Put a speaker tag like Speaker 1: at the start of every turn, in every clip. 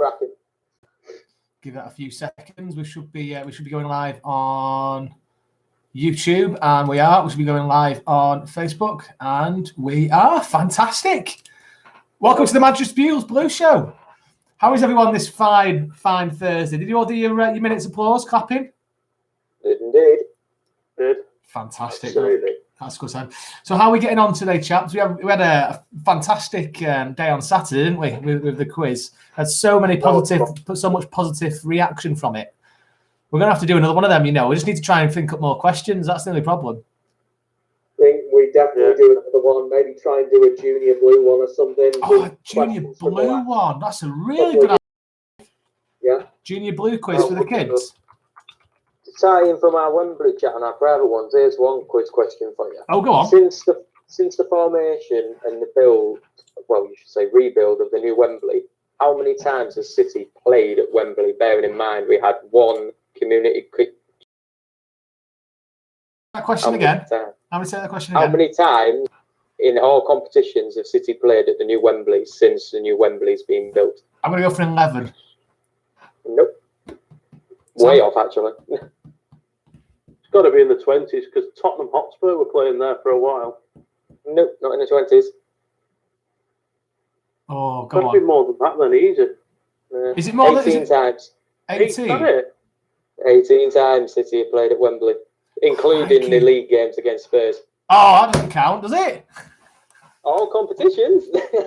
Speaker 1: cracking.
Speaker 2: Give that a few seconds. We should be going live on YouTube, and we should be going live on Facebook, and we are fantastic. Welcome to the Manchester Blue Show. How is everyone this fine Thursday? Did you all do your minutes of applause, clapping?
Speaker 1: Did indeed.
Speaker 3: Did.
Speaker 2: Fantastic.
Speaker 1: Absolutely.
Speaker 2: That's good, Sam. So how are we getting on today, chaps? We had a fantastic day on Saturday, didn't we, with the quiz? Had so much positive reaction from it. We're going to have to do another one of them, We just need to try and think up more questions. That's the only problem.
Speaker 1: I think we definitely do another one. Maybe try and do a junior blue one or something.
Speaker 2: Oh, a junior blue one. That's a really good idea.
Speaker 1: Yeah.
Speaker 2: Junior blue quiz for the kids.
Speaker 1: To tie in from our Wembley chat and our private ones, here's one quiz question for you.
Speaker 2: Oh, go on.
Speaker 1: Since the formation and the build, well, you should say rebuild of the new Wembley, how many times has City played at Wembley? Bearing in mind we had one community.
Speaker 2: That question again.
Speaker 1: How many times in all competitions have City played at the new Wembley since the new Wembley's been built?
Speaker 2: I'm going to go for 11.
Speaker 1: Nope. Way off, actually.
Speaker 3: It's got to be in the 20s because Tottenham Hotspur were playing there for a while.
Speaker 1: Nope, not in the 20s.
Speaker 2: Oh, go on.
Speaker 3: Got to be more than that, then easy.
Speaker 2: Is it more
Speaker 1: 18 times.
Speaker 2: 18?
Speaker 1: 18 times City have played at Wembley, including the league games against Spurs.
Speaker 2: Oh, that doesn't count, does it?
Speaker 1: All competitions.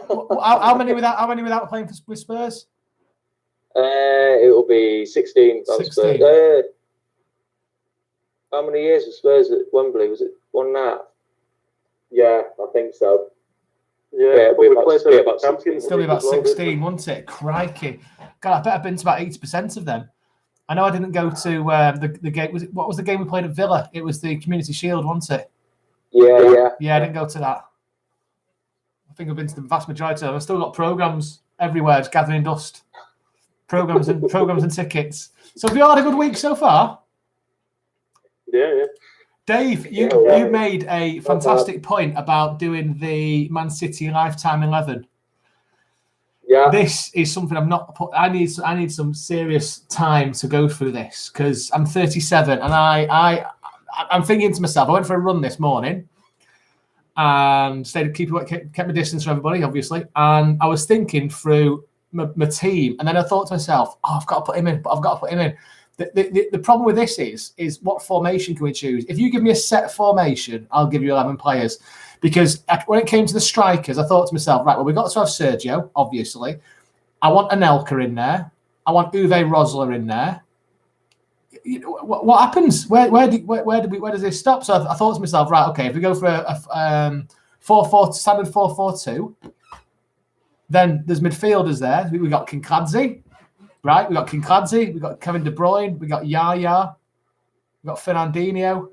Speaker 2: how many without playing with Spurs?
Speaker 1: It will be 16.
Speaker 2: 16.
Speaker 1: How many years was Spurs at Wembley? Was it 1.5? Yeah, I think so.
Speaker 3: Yeah,
Speaker 1: we played about
Speaker 3: Champions.
Speaker 2: Still be about 16, wouldn't it? Crikey. God, I bet I've been to about 80% of them. I know I didn't go to the game. What was the game we played at Villa? It was the Community Shield, wasn't it?
Speaker 1: Yeah,
Speaker 2: I didn't go to that. I think I've been to the vast majority of them. I've still got programmes everywhere, just gathering dust. Programmes and tickets. So have you all had a good week so far?
Speaker 3: Yeah.
Speaker 2: Dave, you made a fantastic point about doing the Man City Lifetime 11.
Speaker 1: Yeah.
Speaker 2: This is something I need some serious time to go through this because I'm 37 and I'm thinking to myself, I went for a run this morning and kept my distance from everybody, obviously. And I was thinking through my team, and then I thought to myself, I've got to put him in. The problem with this is what formation can we choose? If you give me a set formation, I'll give you 11 players. Because when it came to the strikers, I thought to myself, right, well, we've got to have Sergio, obviously. I want Anelka in there. I want Uwe Rosler in there. What happens? Where does this stop? So I thought to myself, right, okay, if we go for a 4-4 standard 4-4-2, then there's midfielders there. We got Kinkladze, right? We got Kinkladze. We got Kevin De Bruyne. We got Yaya. We got Fernandinho.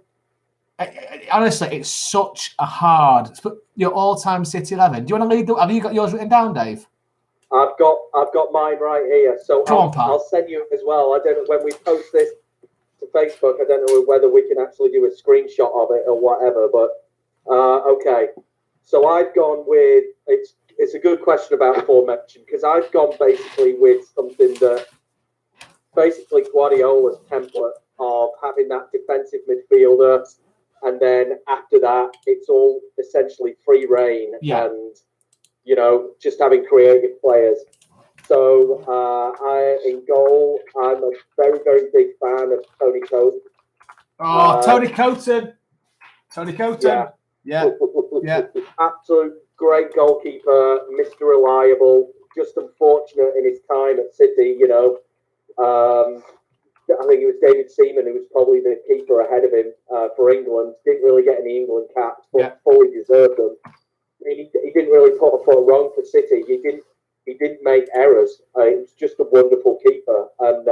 Speaker 2: Honestly, it's such a hard. Your all-time City 11. Do you want to lead? Have you got yours written down, Dave?
Speaker 1: I've got mine right here. So I'll send you as well. I don't know when we post this to Facebook. I don't know whether we can actually do a screenshot of it or whatever. But okay. So I've gone with it's a good question about formation because I've gone basically with something that basically Guardiola's template of having that defensive midfielder. And then after that, it's all essentially free reign and, just having creative players. So in goal, I'm a very, very big fan of Tony Coton.
Speaker 2: Tony Coton. Yeah.
Speaker 1: Absolute great goalkeeper, Mr. Reliable, just unfortunate in his time at City, I think it was David Seaman who was probably the keeper ahead of him for England. Didn't really get any England caps, but fully deserved them. He didn't really put a foot wrong for City. He didn't make errors. He was just a wonderful keeper and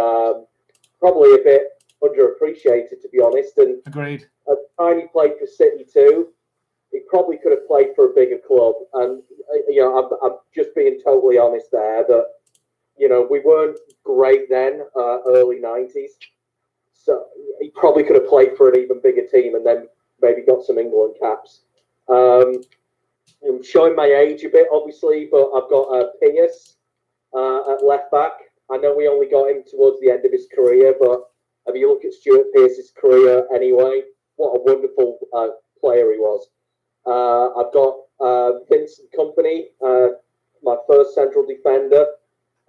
Speaker 1: probably a bit underappreciated, to be honest. And
Speaker 2: agreed.
Speaker 1: At the time he played for City too, he probably could have played for a bigger club. And I'm just being totally honest there that. We weren't great then, early 90s. So he probably could have played for an even bigger team and then maybe got some England caps. I'm showing my age a bit, obviously, but I've got Pierce at left back. I know we only got him towards the end of his career, but if you look at Stuart Pearce's career anyway, what a wonderful player he was. I've got Vincent Kompany, my first central defender,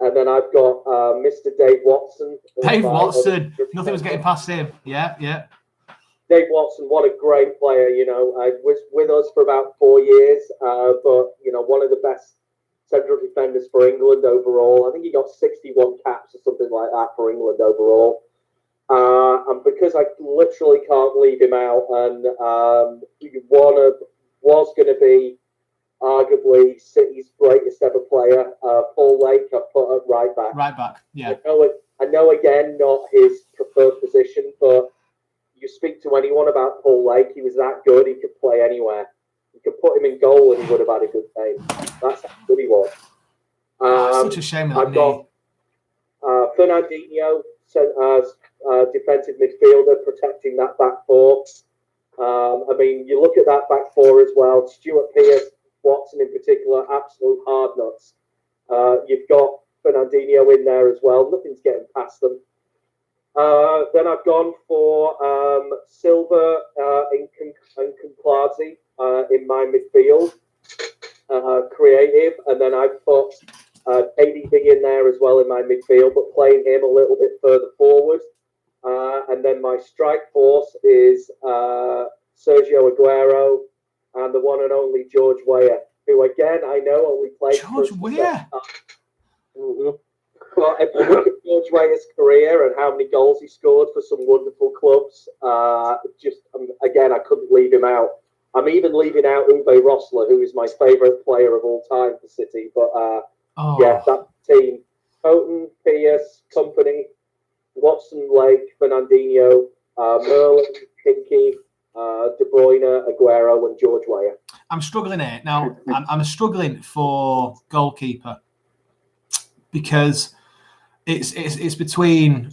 Speaker 1: and then I've got Mr. Dave Watson.
Speaker 2: Dave Watson, nothing was getting past him. Yeah.
Speaker 1: Dave Watson, what a great player, you know. I was with us for about 4 years, but, you know, one of the best central defenders for England overall. I think he got 61 caps or something like that for England overall. And because I literally can't leave him out, and was going to be arguably City's greatest ever player, Paul Lake, I put at right back.
Speaker 2: Right back, yeah.
Speaker 1: I know again, not his preferred position, but you speak to anyone about Paul Lake, he was that good, he could play anywhere. You could put him in goal and he would have had a good game. That's how good he was.
Speaker 2: Such a shame that
Speaker 1: I've got Fernandinho, defensive midfielder, protecting that back four. I mean, you look at that back four as well. Stuart Pearce, Watson in particular, absolute hard nuts. You've got Fernandinho in there as well. Nothing's getting past them. Then I've gone for Silva and Kumplazi in my midfield, creative, and then I've put KDB in there as well in my midfield, but playing him a little bit further forward. And then my strike force is Sergio Aguero and the one and only George Weah, who again I know only played
Speaker 2: George Weah.
Speaker 1: Well, if you look at George Weah's career and how many goals he scored for some wonderful clubs, again I couldn't leave him out. I'm even leaving out Uwe Rosler, who is my favourite player of all time for City. But yeah, that team: Houghton, Pearce, Kompany, Watson, Lake, Fernandinho, Merlin, Kinky, De Bruyne, Aguero, and George Weah.
Speaker 2: I'm struggling here now. I'm struggling for goalkeeper because it's between.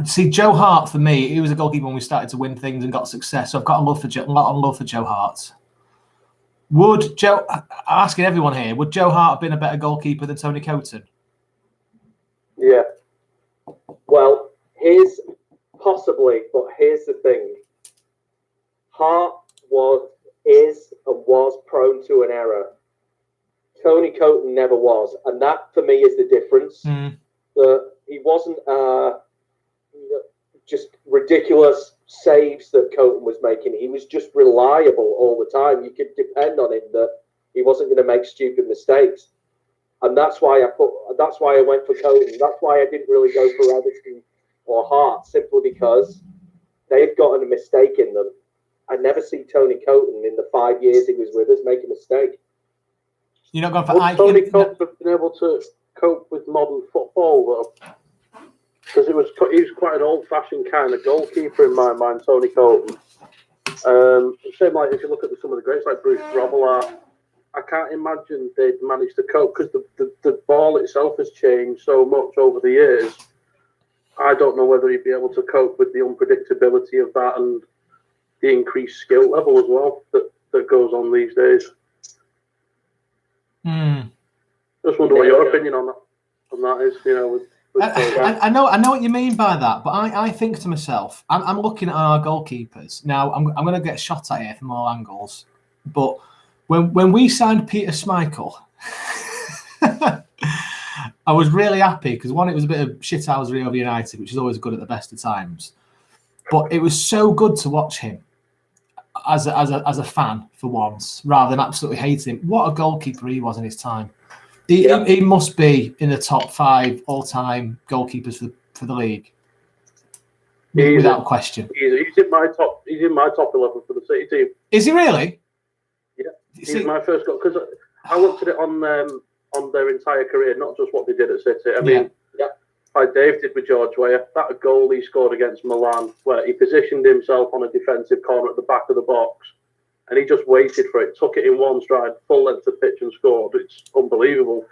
Speaker 2: See, Joe Hart for me, he was a goalkeeper when we started to win things and got success. So I've got a lot of love for Joe Hart. Would Joe? I'm asking everyone here: would Joe Hart have been a better goalkeeper than Tony Coton?
Speaker 1: Yeah. Well, possibly, but here's the thing: Hart was prone to an error. Tony Coton never was, and that for me is the difference. That he wasn't just ridiculous saves that Coton was making. He was just reliable all the time. You could depend on him that he wasn't going to make stupid mistakes, and that's why I went for Coton. That's why I didn't really go for Everton or Hart, simply because they've gotten a mistake in them. I never see Tony Coton in the 5 years he was with us make a mistake.
Speaker 2: You're not going for
Speaker 3: Tony Coton have been able to cope with modern football though? Because he was quite an old-fashioned kind of goalkeeper in my mind, Tony Coton. Same like if you look at some of the greats like Bruce Grobbelaar, I can't imagine they'd managed to cope because the ball itself has changed so much over the years. I don't know whether he'd be able to cope with the unpredictability of that and the increased skill level as well that goes on these days. Just wonder what your opinion on that is. You know.
Speaker 2: I know what you mean by that, but I think to myself, I'm looking at our goalkeepers now. I'm going to get shot at here from all angles, but when we signed Peter Schmeichel, I was really happy because one, it was a bit of shithousery over United, which is always good at the best of times, but it was so good to watch him as a fan for once, rather than absolutely hating him. What a goalkeeper he was in his time. He must be in the top 5 all-time goalkeepers for the league, without question.
Speaker 3: He's in my top 11 for the City team.
Speaker 2: Is he really?
Speaker 3: Yeah, he's my first goal because I looked at it on their entire career, not just what they did at City. I mean, like Dave did with George Weah, that goal he scored against Milan, where he positioned himself on a defensive corner at the back of the box. And he just waited for it, took it in one stride, full length of pitch and scored. It's unbelievable.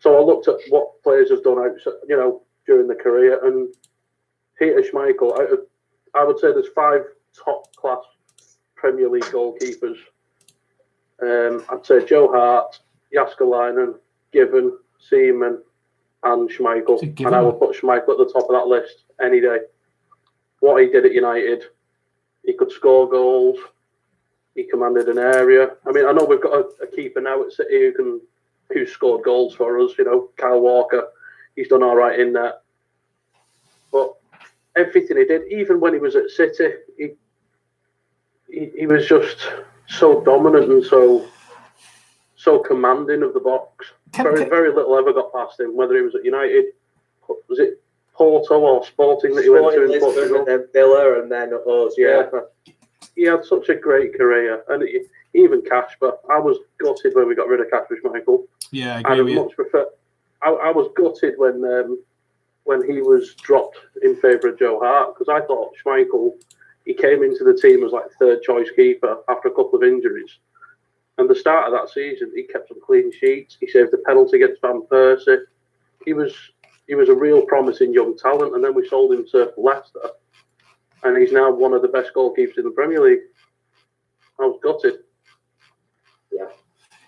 Speaker 3: So I looked at what players have done, during the career, and Peter Schmeichel. I would say there's 5 top-class Premier League goalkeepers. I'd say Joe Hart, Jääskeläinen, Given, Seaman, and Schmeichel, and I would put Schmeichel at the top of that list any day. What he did at United, he could score goals, he commanded an area. I mean, I know we've got a keeper now at City who scored goals for us. You know, Kyle Walker, he's done all right in there. But everything he did, even when he was at City, he was just so dominant and so commanding of the box. Very little ever got past him, whether he was at United, was it Porto or Sporting that he went to in Portugal?
Speaker 1: And then Villa and then us, yeah.
Speaker 3: He had such a great career. And even Kasper, I was gutted when we got rid of Kasper Schmeichel.
Speaker 2: Yeah,
Speaker 3: I much prefer. I was gutted when he was dropped in favour of Joe Hart, because I thought Schmeichel, he came into the team as like third choice keeper after a couple of injuries. And the start of that season, he kept some clean sheets. He saved the penalty against Van Persie. He was a real promising young talent, and then we sold him to Leicester, and he's now one of the best goalkeepers in the Premier League. I was gutted.
Speaker 1: Yeah.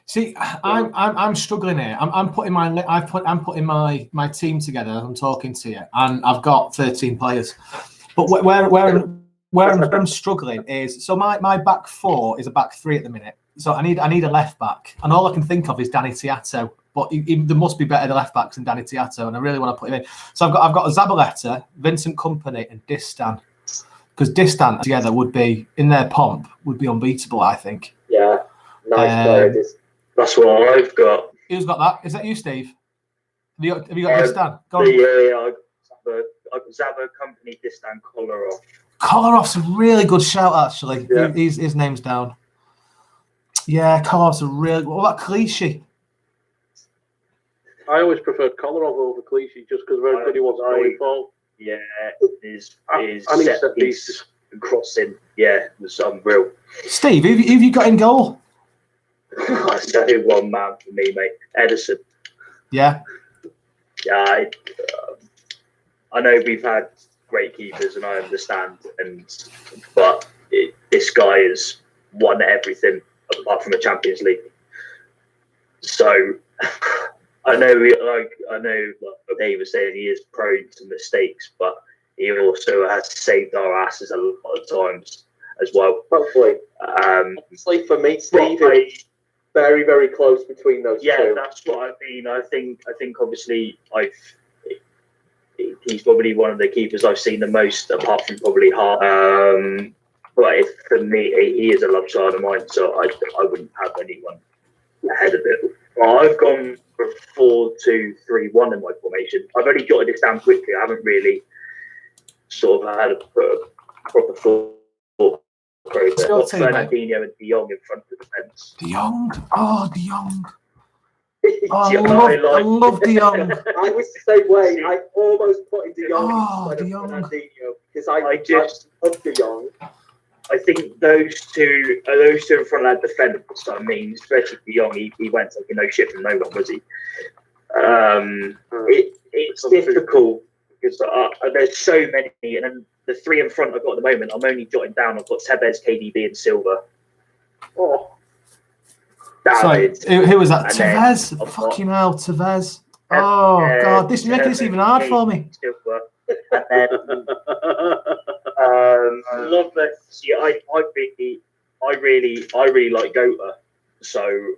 Speaker 2: See, I'm struggling here. I'm putting my team together as I'm talking to you, and I've got 13 players. But where I'm struggling is, so my back four is a back three at the minute. So I need a left back, and all I can think of is Danny Tiatto. But there must be better left backs than Danny Tiatto, and I really want to put him in. So I've got Zabaleta, Vincent Kompany, and Distan, because Distan together would be, in their pomp, would be unbeatable, I think.
Speaker 1: Yeah, nice player.
Speaker 4: That's what I've got.
Speaker 2: Who's got that? Is that you, Steve? Have you got Distan? Go on.
Speaker 4: I've got Zaba, Kompany, Distan, Kolarov.
Speaker 2: Kolarov's a really good shout, actually.
Speaker 3: Yeah.
Speaker 2: His name's down. Yeah, Kolarov's a really. What about Clichy?
Speaker 3: I always preferred Kolarov over Clichy just because of how good he was going forward.
Speaker 4: Yeah, his set piece and crossing, was unreal.
Speaker 2: Steve, who have you got in goal?
Speaker 4: I say one man for me, mate. Edison.
Speaker 2: Yeah.
Speaker 4: Yeah, I know we've had great keepers, and I understand, but this guy has won everything apart from a Champions League. So I know Dave was saying he is prone to mistakes, but he also has saved our asses a lot of times as well.
Speaker 1: Hopefully. Obviously, for me, Steve, it's very, very close between those two.
Speaker 4: Yeah, that's what I mean. I think obviously he's probably one of the keepers I've seen the most, apart from probably Hart. But for me, he is a love child of mine, so I wouldn't have anyone ahead of it. I've gone for 4-2-3-1 in my formation. I've only jotted this down quickly. I haven't really sort of had a proper thought process. Got Fernandinho and De Jong in front of the defence.
Speaker 2: De Jong? Oh, De Jong. I love De Jong.
Speaker 1: I was the same way. I almost put in De Jong
Speaker 2: instead of
Speaker 1: Fernandinho because I just love De Jong.
Speaker 4: I think those two in front of that defender. I mean, especially De Jong, he went taking no shit from no one, was he? It's difficult because there's so many, and then the three in front I've got at the moment, I'm only jotting down. I've got Tevez, KDB, and Silva. Oh,
Speaker 2: David. Sorry, who was that? Tevez? Fucking hell, Tevez. Oh God, you make this even hard for me.
Speaker 4: Silva. And then, I love that. See, I really like Gota. So,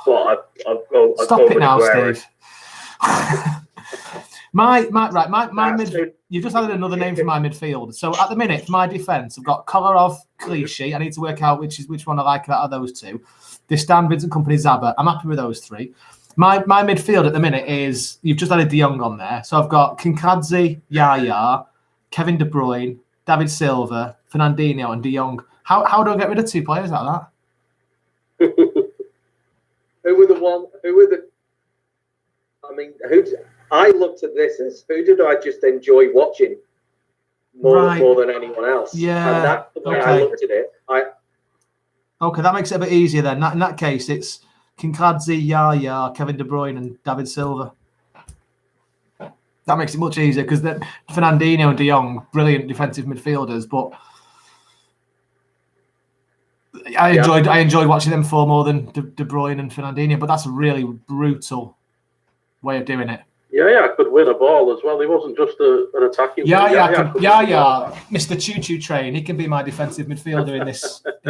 Speaker 4: but I've got.
Speaker 2: Stop it now, Steve. my mid. You've just added another name for my midfield. So at the minute, for my defence, I've got Kolarov, Clichy. I need to work out which one I like out of those two. Distan, Vincent Kompany, Zaba. I'm happy with those three. My midfield at the minute is, you've just added De Jong on there. So I've got Kinkadze, Yaya, Kevin De Bruyne, David Silva, Fernandinho, and De Jong. How do I get rid of two players like that?
Speaker 1: I looked at this as, who did I just enjoy watching more than anyone else?
Speaker 2: Yeah.
Speaker 1: And that's the way I looked at it.
Speaker 2: Okay, that makes it a bit easier then. In that case, it's Kinkadze, Yaya, Kevin De Bruyne, and David Silva. That makes it much easier because Fernandinho and De Jong, brilliant defensive midfielders, but I enjoyed watching them four more than De Bruyne and Fernandinho. But that's a really brutal way of doing it.
Speaker 3: Yeah, could win a ball as well. He wasn't just an attacking.
Speaker 2: Yeah, Mr. Choo Choo Train. He can be my defensive midfielder in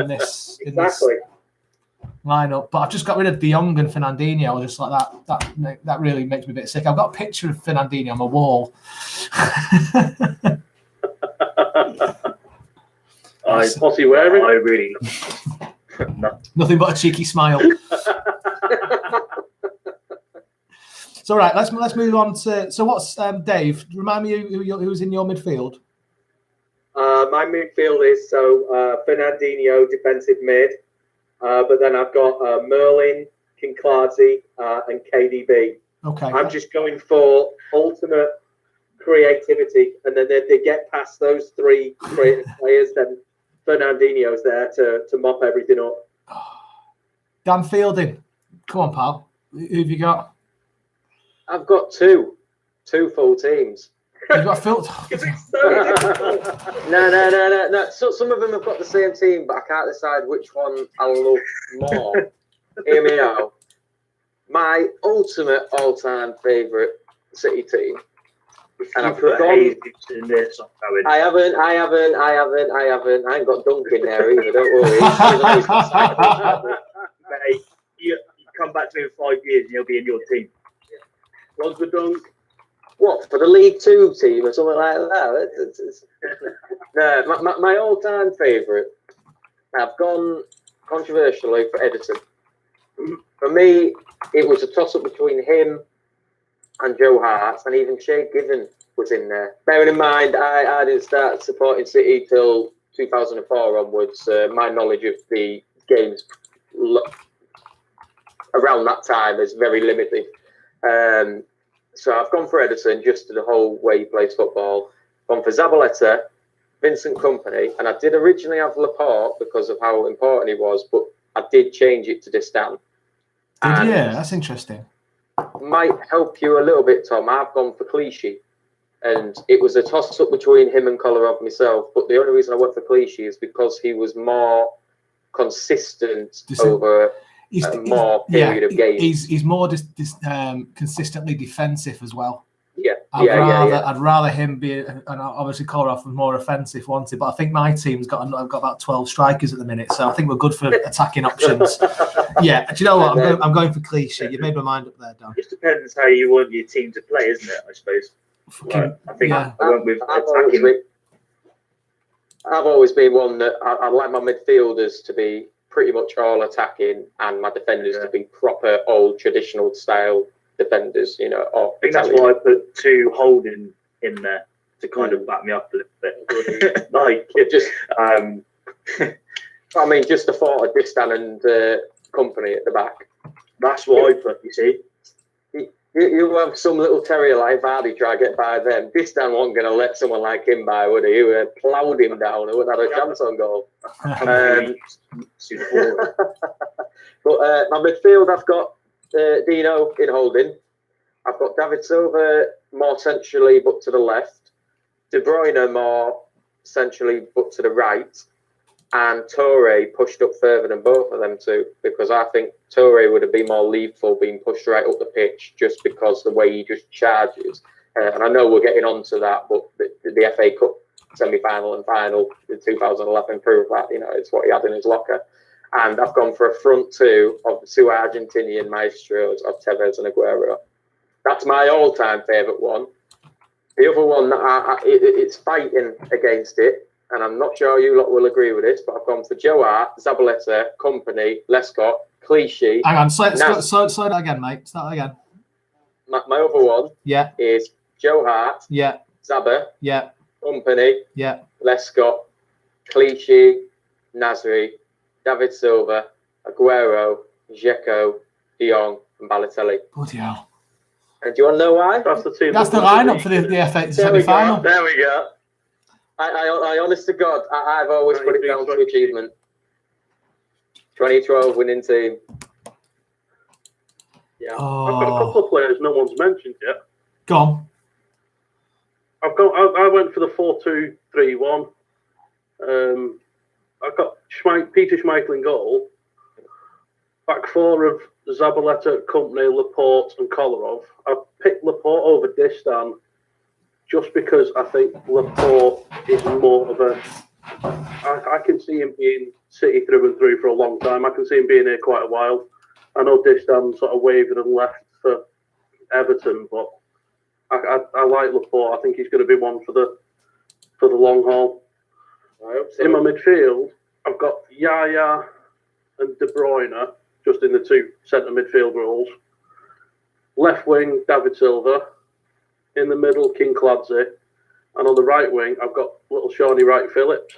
Speaker 2: this
Speaker 1: Exactly.
Speaker 2: lineup. But I've just got rid of De Jong and Fernandinho, just like that. That really makes me a bit sick. I've got a picture of Fernandinho on my wall.
Speaker 3: What's he wearing?
Speaker 4: I really
Speaker 2: nothing but a cheeky smile. So right, let's move on to. So what's Dave? Remind me who's in your midfield.
Speaker 1: My midfield is Fernandinho, defensive mid, but then I've got Merlin, Kinkladze, and KDB.
Speaker 2: Okay.
Speaker 1: I'm just going for ultimate creativity, and then if they get past those three creative players, then Fernandinho's there to mop everything up.
Speaker 2: Dan Fielding, come on, pal. Who've you got?
Speaker 5: I've got two full teams.
Speaker 2: You've got Phil.
Speaker 5: No. So some of them have got the same team, but I can't decide which one I love more. Hear me out. My ultimate all-time favourite City team. And I've
Speaker 4: put Hayes in this.
Speaker 5: I haven't. I ain't got Dunk in there either. Don't worry.
Speaker 4: Mate, you come back to me in 5 years and he'll be in your team.
Speaker 3: Was the Dunk?
Speaker 5: What, for the League Two team or something like that? No, my all-time favourite. I've gone controversially for Edison. For me, it was a toss-up between him and Joe Hart, and even Shay Given was in there. Bearing in mind, I didn't start supporting City till 2004 onwards. My knowledge of the games around that time is very limited. So I've gone for Edison just to the whole way he plays football. Gone for Zabaleta, Vincent Kompany, and I did originally have Laporte because of how important he was, but I did change it to Distan.
Speaker 2: Yeah, that's interesting.
Speaker 5: Might help you a little bit, Tom. I've gone for Clichy, and it was a toss-up between him and Kolarov myself, but the only reason I went for Clichy is because he was more consistent over more period of games.
Speaker 2: He's more consistently defensive as well.
Speaker 5: Yeah,
Speaker 2: I'd rather him be, and obviously Kolarov was more offensive, wanted, but I think my team's got about 12 strikers at the minute, so I think we're good for attacking options. Yeah, do you know what? I'm going for Clichy. You made my mind up there, Dan.
Speaker 4: It just depends how you want your team to play, isn't it? I suppose. I think I went with attacking.
Speaker 5: I've always been one that I like my midfielders to be pretty much all attacking, and my defenders to be proper old traditional style defenders, you know.
Speaker 4: I think that's why I put 2 holding in there to kind of back me up a little bit.
Speaker 5: Like it just, I mean, just the thought of Distan and Kompany at the back.
Speaker 4: That's what I put. You see,
Speaker 5: you have some little terrier like Vardy try to get by them. Distan wasn't going to let someone like him by, would he? He would have ploughed him down. He wouldn't have a chance on goal. But my midfield, I've got Dino in holding. I've got David Silva more centrally but to the left, De Bruyne more centrally but to the right, and Toure pushed up further than both of them two, because I think Toure would have been more lethal being pushed right up the pitch just because the way he just charges. And I know we're getting onto that, but the FA Cup semi-final and final in 2011 proved that, you know, it's what he had in his locker. And I've gone for a front two of the 2 Argentinian maestros of Tevez and Aguero. That's my all-time favourite one. The other one, it's fighting against it, and I'm not sure you lot will agree with this, but I've gone for Joe Hart, Zabaleta, Kompany, Lescott, Clichy.
Speaker 2: Hang on, slow that again, mate. Start that again.
Speaker 5: My other one is Joe Hart, Zaba, Kompany, Lescott, Clichy, Nasri, David Silva, Aguero, Dzeko, De Jong, and Balotelli.
Speaker 2: Bloody hell.
Speaker 5: And do you want to know why?
Speaker 3: That's the team.
Speaker 2: That's the lineup for the FA semi-final.
Speaker 5: There we go. I honest to God, I've always put it down to achievement. 2012 winning team.
Speaker 3: Yeah. I've got a couple of players no one's mentioned yet.
Speaker 2: Go on.
Speaker 3: I went for the 4-2-3-1. I've got Peter Schmeichel in goal. back four of Zabaleta, Company, Laporte, and Kolarov. I picked Laporte over Distan just because I think Laporte is more of a. I can see him being City through and through for a long time. I can see him being here quite a while. I know Distan sort of wavered and left for Everton, but I like Laporte. I think he's going to be one for the long haul.
Speaker 1: I hope so.
Speaker 3: In my midfield, I've got Yaya and De Bruyne just in the two centre midfield roles. Left wing, David Silva. In the middle, King Clancy. And on the right wing, I've got little Shawnee Wright Phillips.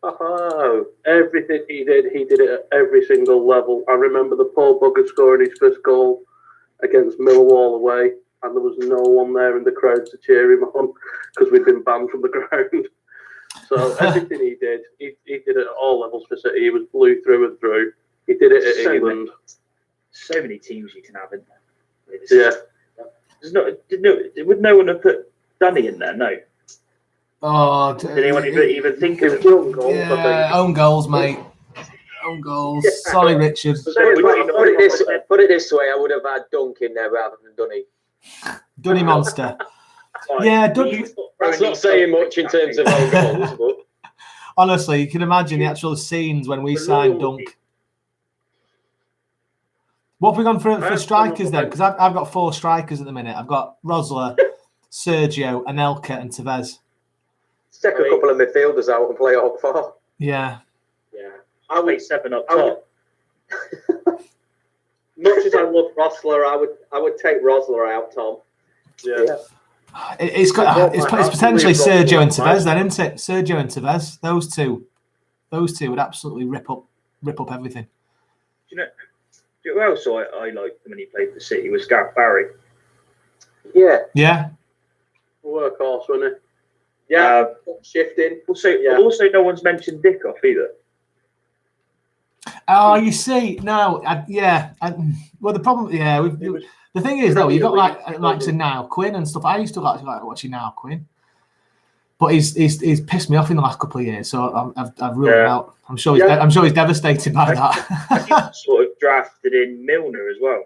Speaker 3: Oh, everything he did it at every single level. I remember the poor bugger scoring his first goal against Millwall away, and there was no one there in the crowd to cheer him on because we'd been banned from the ground. So everything he did it at all levels for City. He was blue through and through. He did it at England.
Speaker 4: So many teams you can have in there.
Speaker 3: Yeah.
Speaker 4: Would no one have put Dunny in there? No.
Speaker 2: Oh,
Speaker 4: did anyone even think of it?
Speaker 2: Own goals, mate. Own goals. Sorry, Richard.
Speaker 5: Put it this way, I would have had Dunk in there rather than Dunny.
Speaker 2: Dunny monster. Yeah,
Speaker 5: that's not saying much in terms of own goals, but
Speaker 2: honestly, you can imagine the actual scenes when we signed Dunk. What have we gone for strikers then? Because I've got 4 strikers at the minute. I've got Rosler, Sergio, Anelka, and Tevez.
Speaker 5: Take a couple of midfielders out and play all 4.
Speaker 2: Yeah.
Speaker 4: I would 7 up top.
Speaker 1: Much as I love Rosler, I would take Rosler out, Tom.
Speaker 3: Yeah.
Speaker 2: It's potentially Sergio and Tevez then, isn't it? Sergio and Tevez. Those two would absolutely rip up everything.
Speaker 4: Do you know who else I liked when he played for City was Gareth Barry.
Speaker 2: Yeah.
Speaker 3: Workhorse, wasn't he?
Speaker 1: Yeah. Shifting.
Speaker 4: Also, no one's mentioned Dickoff either.
Speaker 2: Oh, you see, no, well, the problem, the thing is though, you got like to Niall Quinn and stuff. I used to like watching Niall Quinn, but he's pissed me off in the last couple of years. So I've ruled him out. I'm sure he's devastated by that.
Speaker 4: He sort of drafted in Milner as well.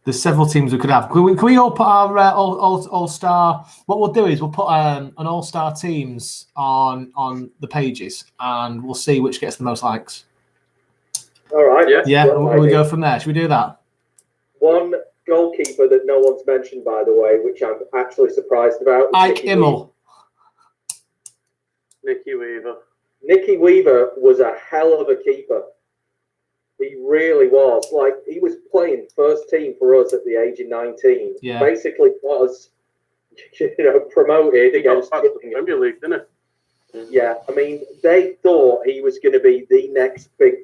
Speaker 2: There's several teams we could have. Can we all put our all-star? What we'll do is we'll put an all-star teams on the pages, and we'll see which gets the most likes.
Speaker 1: All right.
Speaker 2: Yeah. We go from there. Should we do that?
Speaker 1: One goalkeeper that no one's mentioned, by the way, which I'm actually surprised about.
Speaker 2: Ike Immel.
Speaker 3: Nicky Weaver.
Speaker 1: Nicky Weaver was a hell of a keeper. He really was. Like, he was playing first team for us at the age of 19.
Speaker 2: Yeah.
Speaker 1: Basically was, promoted against
Speaker 3: the Premier League, didn't
Speaker 1: it? Yeah. I mean, they thought he was going to be the next big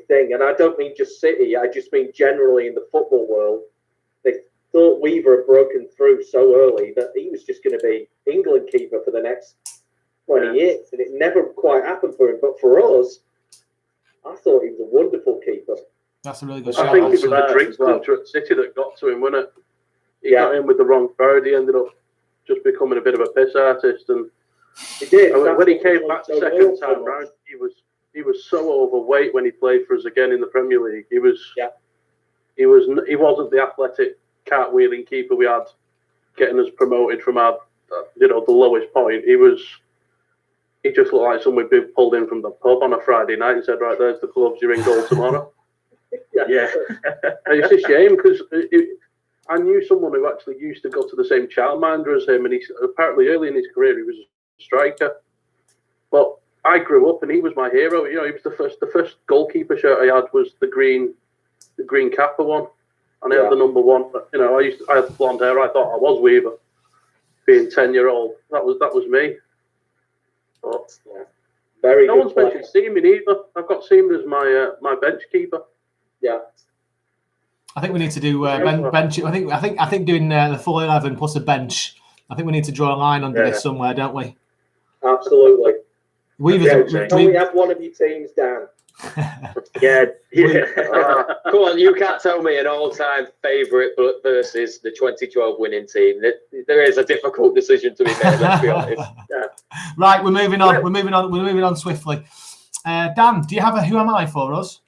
Speaker 1: thing. And I don't mean just City. I just mean generally in the football world. They thought Weaver had broken through so early that he was just going to be England keeper for the next 20 years. And it never quite happened for him. But for us, I thought he was a wonderful keeper.
Speaker 2: That's a really good
Speaker 3: shot. I think it was the drink culture at City that got to him, wasn't it? He got in with the wrong crowd. He ended up just becoming a bit of a piss artist. And
Speaker 1: he did.
Speaker 3: When he came back the second time round, he was so overweight when he played for us again in the Premier League. He wasn't the athletic cartwheeling keeper we had getting us promoted from our the lowest point. He just looked like someone we'd pulled in from the pub on a Friday night and said, right, there's the clubs, you're in goal tomorrow.
Speaker 4: Yeah.
Speaker 3: And it's a shame because I knew someone who actually used to go to the same childminder as him, and he apparently early in his career he was a striker. But I grew up and he was my hero. He was the first goalkeeper shirt I had was the green Kappa one. And I had the number 1. I had blonde hair, I thought I was Weaver. Being 10-year-old. That was me. But,
Speaker 1: very
Speaker 3: no one's mentioned Seaman either. I've got Seaman as my bench keeper.
Speaker 1: Yeah,
Speaker 2: I think we need to do bench. I think doing the full 11 plus a bench. I think we need to draw a line under this somewhere, don't we?
Speaker 1: Absolutely.
Speaker 2: We
Speaker 1: have one of your teams down.
Speaker 4: Yeah.
Speaker 5: Come on, you can't tell me an all-time favourite versus the 2012 winning team. There is a difficult decision to be made. Let's be honest.
Speaker 2: Right, we're moving on. We're moving on swiftly. Dan, do you have a Who Am I for us?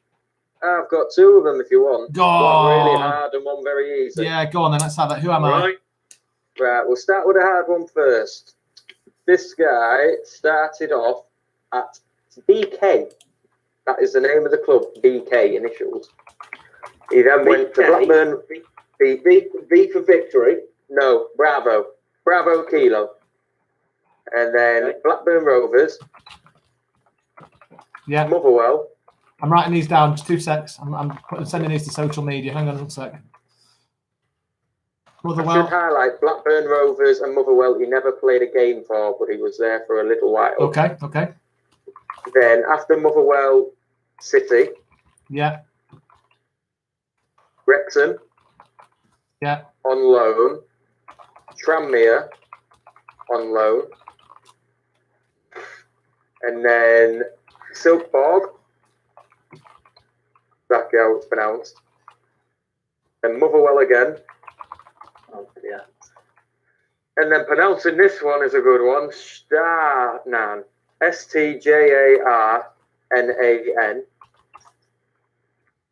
Speaker 5: I've got two of them if you want.
Speaker 2: Go
Speaker 5: One
Speaker 2: on.
Speaker 5: really hard and one very easy.
Speaker 2: Yeah, go on then. Let's have it. Who am I?
Speaker 5: Right, we'll start with a hard one first. This guy started off at BK. That is the name of the club, BK initials. He then went to Blackburn.
Speaker 1: V for victory.
Speaker 5: No, Bravo. Bravo Kilo. And then Blackburn Rovers.
Speaker 2: Yeah.
Speaker 5: Motherwell.
Speaker 2: I'm writing these down. Just 2 secs. I'm sending these to social media. Hang on 1 sec.
Speaker 5: I should highlight Blackburn Rovers and Motherwell. He never played a game for, but he was there for a little while.
Speaker 2: Okay.
Speaker 5: Then after Motherwell, City.
Speaker 2: Yeah.
Speaker 5: Wrexham.
Speaker 2: Yeah.
Speaker 5: On loan. Tranmere. On loan. And then Silkeborg. That's how it's pronounced. And Motherwell again.
Speaker 4: Oh, yeah.
Speaker 5: And then pronouncing this one is a good one. Starnan. Stjarnan.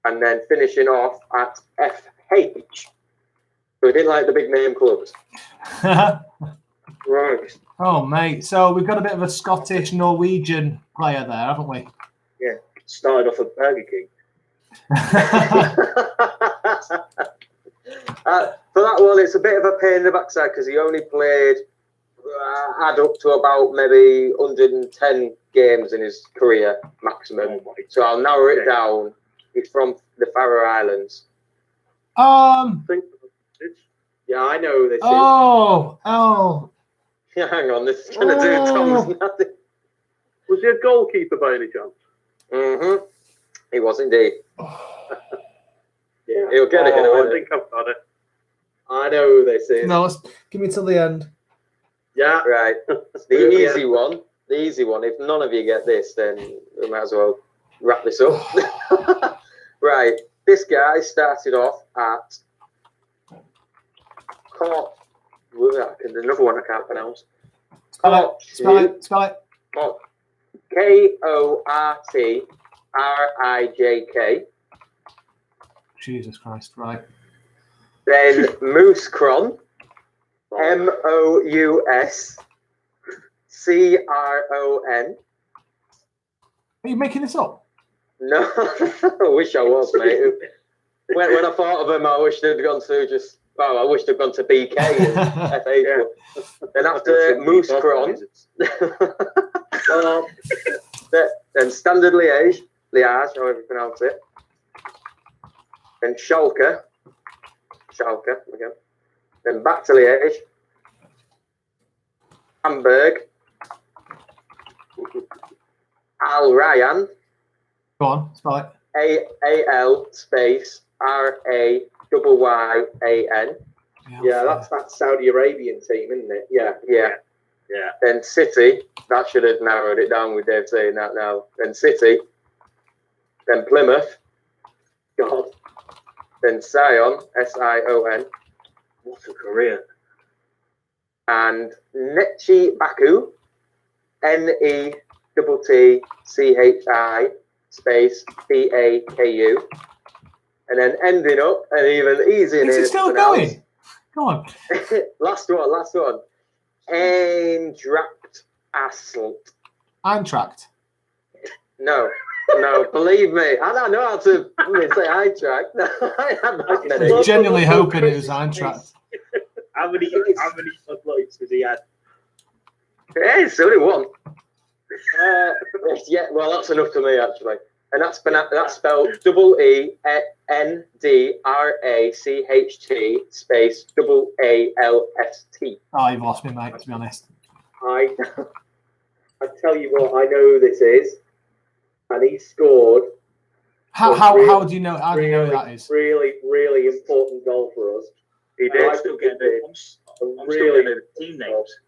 Speaker 5: And then finishing off at FH. So we didn't like the big name clubs.
Speaker 3: Right.
Speaker 2: Oh, mate. So we've got a bit of a Scottish Norwegian player there, haven't we?
Speaker 4: Yeah. Started off at Burger King.
Speaker 5: For that one, it's a bit of a pain in the backside because he only played, add up to about maybe 110 games in his career maximum.
Speaker 4: Oh,
Speaker 5: so I'll narrow it down. He's from the Faroe Islands.
Speaker 1: Yeah, I know who this is.
Speaker 2: Oh.
Speaker 5: Yeah, hang on, this is going to do Tom's nothing.
Speaker 3: Was he a goalkeeper by any chance?
Speaker 5: Mm-hmm. He was indeed.
Speaker 1: Yeah.
Speaker 5: He'll get it in a
Speaker 3: I
Speaker 5: minute.
Speaker 3: think I've got it.
Speaker 1: I know who this is.
Speaker 2: No, give me till the end.
Speaker 1: Yeah.
Speaker 5: Right. The easy one. The easy one. If none of you get this, then we might as well wrap this up. Right. This guy started off at Court. Another one I can't pronounce.
Speaker 2: Spell it.
Speaker 5: Kortrijk.
Speaker 2: Jesus Christ, right.
Speaker 5: Then Mouscron. Mouscron.
Speaker 2: Are you making this up?
Speaker 5: No, I wish I was, mate. When I thought of him, I wish they'd gone to I wish they'd gone to BK and FA. Yeah. Then after Mouscron, then Standard Liège, however you pronounce it. Then Schalke again. Then back to Liège. Hamburg. Al Rayyan.
Speaker 2: Go on, spell it.
Speaker 5: AAL space RAYYAN.
Speaker 1: Yeah, that's that Saudi Arabian team, isn't it? Yeah.
Speaker 5: Then City. That should have narrowed it down with Dave saying that now. Then City. Then Plymouth.
Speaker 1: God.
Speaker 5: Then Sion. SION.
Speaker 4: What a career.
Speaker 5: And Nechi Baku. NETTCHI space BAKU. And then ending up, and even easier.
Speaker 2: Is it still going? Go on.
Speaker 5: last one. Eintracht Asselt.
Speaker 2: Eintracht.
Speaker 5: No, believe me. I don't know how to say Eintracht.
Speaker 2: I'm genuinely hoping it was Eintracht.
Speaker 4: How many uploads has he had?
Speaker 5: Yeah, it's only one. Yeah, well, that's enough to me, actually. And that's spelled EENDRACHT space AALST.
Speaker 2: Oh, you've lost me, mate, to be honest.
Speaker 1: I tell you what, I know who this is. And he scored.
Speaker 2: How do you know? How do you know who that is?
Speaker 1: Really, really important goal for us.
Speaker 5: He did.
Speaker 4: I'm still getting the team names.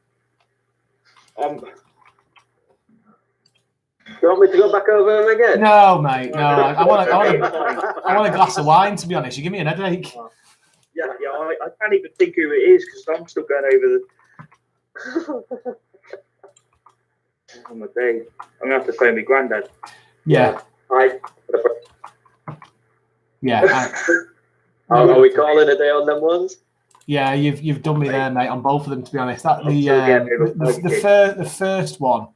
Speaker 5: Do you want me to go back over him again?
Speaker 2: No, mate. No, I want a glass of wine. To be honest, you give me an headache.
Speaker 4: Yeah. I can't even think who it is because I'm still going over the. Oh my day! I'm gonna have to phone my granddad.
Speaker 2: Yeah.
Speaker 5: Are we calling a day on them ones?
Speaker 2: Yeah, you've done me there, mate, on both of them. To be honest, that the first one,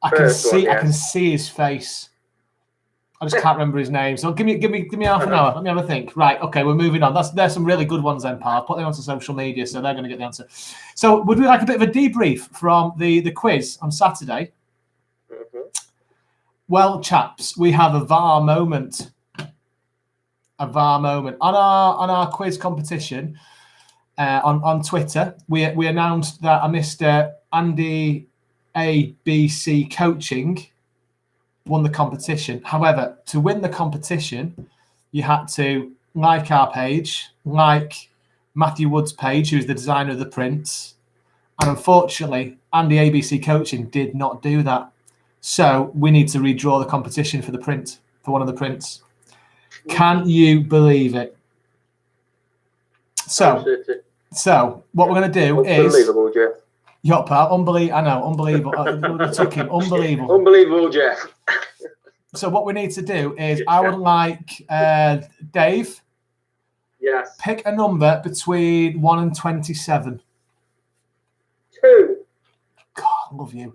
Speaker 2: I can see his face. I just can't remember his name. So give me half an hour. Let me have a think. Right, okay, we're moving on. There's some really good ones then, pal. Put them onto social media, so they're going to get the answer. So would we like a bit of a debrief from the quiz on Saturday?
Speaker 5: Mm-hmm.
Speaker 2: Well, chaps, we have a VAR moment. A VAR moment on our quiz competition on Twitter. We announced that a Mr. Andy ABC Coaching won the competition. However, to win the competition, you had to like our page, like Matthew Wood's page, who's the designer of the prints. And unfortunately, Andy ABC Coaching did not do that. So we need to redraw the competition for the print, for one of the prints. Can you believe it? So what we're going to do is...
Speaker 5: Unbelievable, Jeff.
Speaker 2: Yup, pal. Unbelievable. I know. Unbelievable. It took him. Unbelievable.
Speaker 5: Unbelievable, Jeff.
Speaker 2: So what we need to do is I would like Dave.
Speaker 1: Yes.
Speaker 2: Pick a number between 1 and 27.
Speaker 1: 2.
Speaker 2: God, I love you.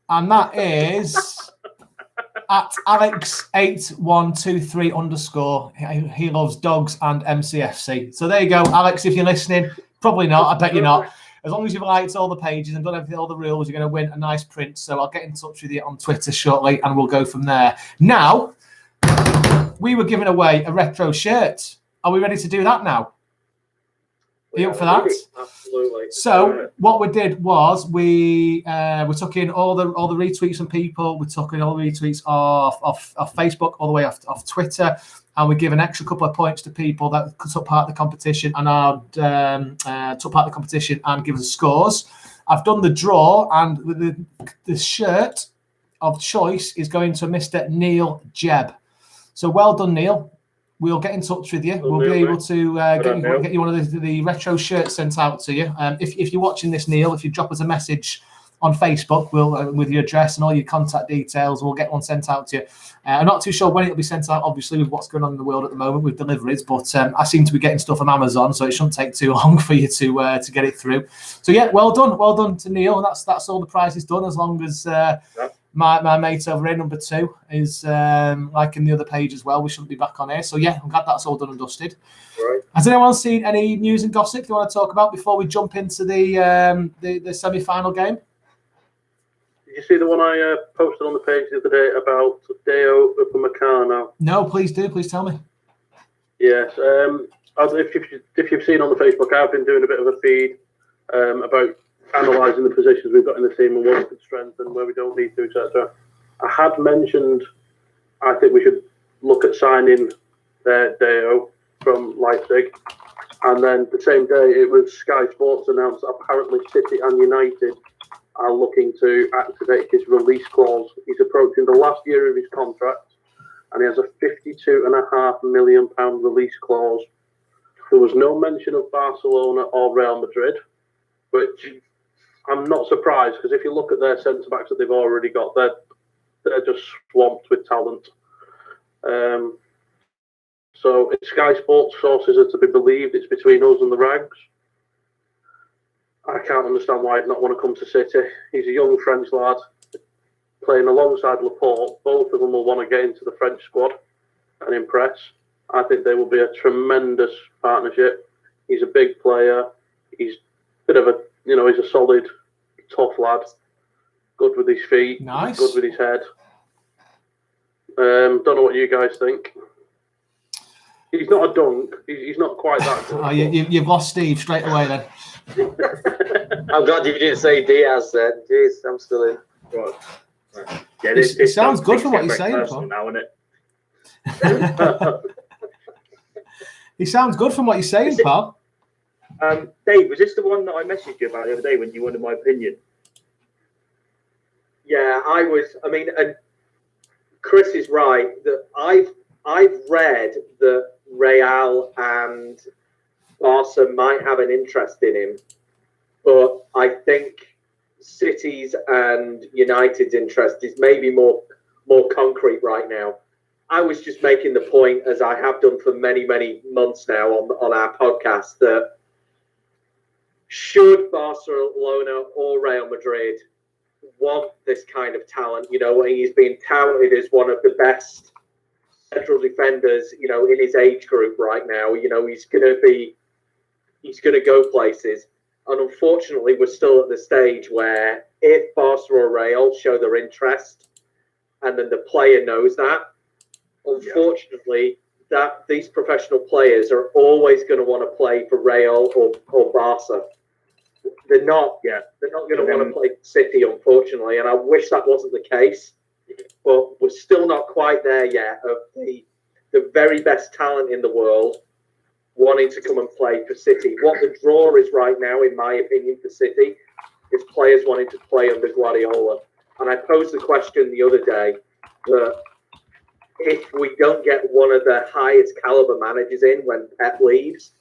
Speaker 2: And that is at Alex8123_. He loves dogs and MCFC. So there you go, Alex. If you're listening, probably not. I bet you're not. As long as you've liked all the pages and done everything, all the rules, you're going to win a nice print. So I'll get in touch with you on Twitter shortly, and we'll go from there. Now, we were giving away a retro shirt. Are we ready to do that now? Are you up for that?
Speaker 1: Absolutely.
Speaker 2: So what we did was we took in all the retweets from people. We took in all the retweets off Facebook, all the way off Twitter, and we give an extra couple of points to people that took part in the competition and took part in the competition and give us scores. I've done the draw, and the shirt of choice is going to Mr. Neil Jebb. So well done, Neil. We'll get in touch with you. We'll be able to get you one of the retro shirts sent out to you. If you're watching this, Neil, if you drop us a message on Facebook, we'll with your address and all your contact details, we'll get one sent out to you. I'm not too sure when it'll be sent out, obviously, with what's going on in the world at the moment with deliveries, but I seem to be getting stuff from Amazon, so it shouldn't take too long for you to get it through. So yeah, well done to Neil. That's all the prize is done, as long as my mate over here, number 2, is liking the other page as well. We shouldn't be back on here. So yeah, I'm glad that's all done and dusted.
Speaker 1: Right.
Speaker 2: Has anyone seen any news and gossip you want to talk about before we jump into the semi-final game?
Speaker 3: Did you see the one I posted on the page the other day about Deo Upamecano?
Speaker 2: No, please do. Please tell me.
Speaker 3: Yes. If you've seen on the Facebook, I've been doing a bit of a feed about analysing the positions we've got in the team and where we could strengthen, where we don't need to, etc. I had mentioned I think we should look at signing Deo from Leipzig, and then the same day it was Sky Sports announced that apparently City and United are looking to activate his release clause. He's approaching the last year of his contract, and he has a £52.5 million release clause. There was no mention of Barcelona or Real Madrid, which I'm not surprised, because if you look at their centre-backs that they've already got, they're just swamped with talent. So if Sky Sports sources are to be believed, it's between us and the Rags. I can't understand why he'd not want to come to City. He's a young French lad playing alongside Laporte. Both of them will want to get into the French squad and impress. I think they will be a tremendous partnership. He's a big player. He's a bit of a, he's a solid, tough lad. Good with his feet.
Speaker 2: Nice.
Speaker 3: Good with his head. Don't know what you guys think. He's not a dunk. He's not quite that good.
Speaker 2: Oh, you've lost Steve straight away then.
Speaker 5: I'm glad you didn't say Diaz then. Jeez, I'm still in.
Speaker 4: Right. Yeah,
Speaker 2: it sounds good from what you're saying, Paul.
Speaker 4: Now, isn't it?
Speaker 2: He sounds good from what you're saying, pal.
Speaker 4: Dave, was this the one that I messaged you about the other day when you wanted my opinion?
Speaker 1: Yeah, I was. I mean, and Chris is right that I've read that Real and Barca might have an interest in him, but I think City's and United's interest is maybe more more concrete right now. I was just making the point, as I have done for many, many months now on our podcast, that should Barcelona or Real Madrid want this kind of talent, he's being touted as one of the best central defenders, in his age group right now. He's going to go places. And unfortunately, we're still at the stage where if Barca or Real show their interest, and then the player knows that, unfortunately, that these professional players are always going to want to play for Real or Barca. They're not going to want to play for City, unfortunately, and I wish that wasn't the case. But we're still not quite there yet of the very best talent in the world wanting to come and play for City. What the draw is right now, in my opinion, for City is players wanting to play under Guardiola. And I posed the question the other day that if we don't get one of the highest caliber managers in when Pep leaves,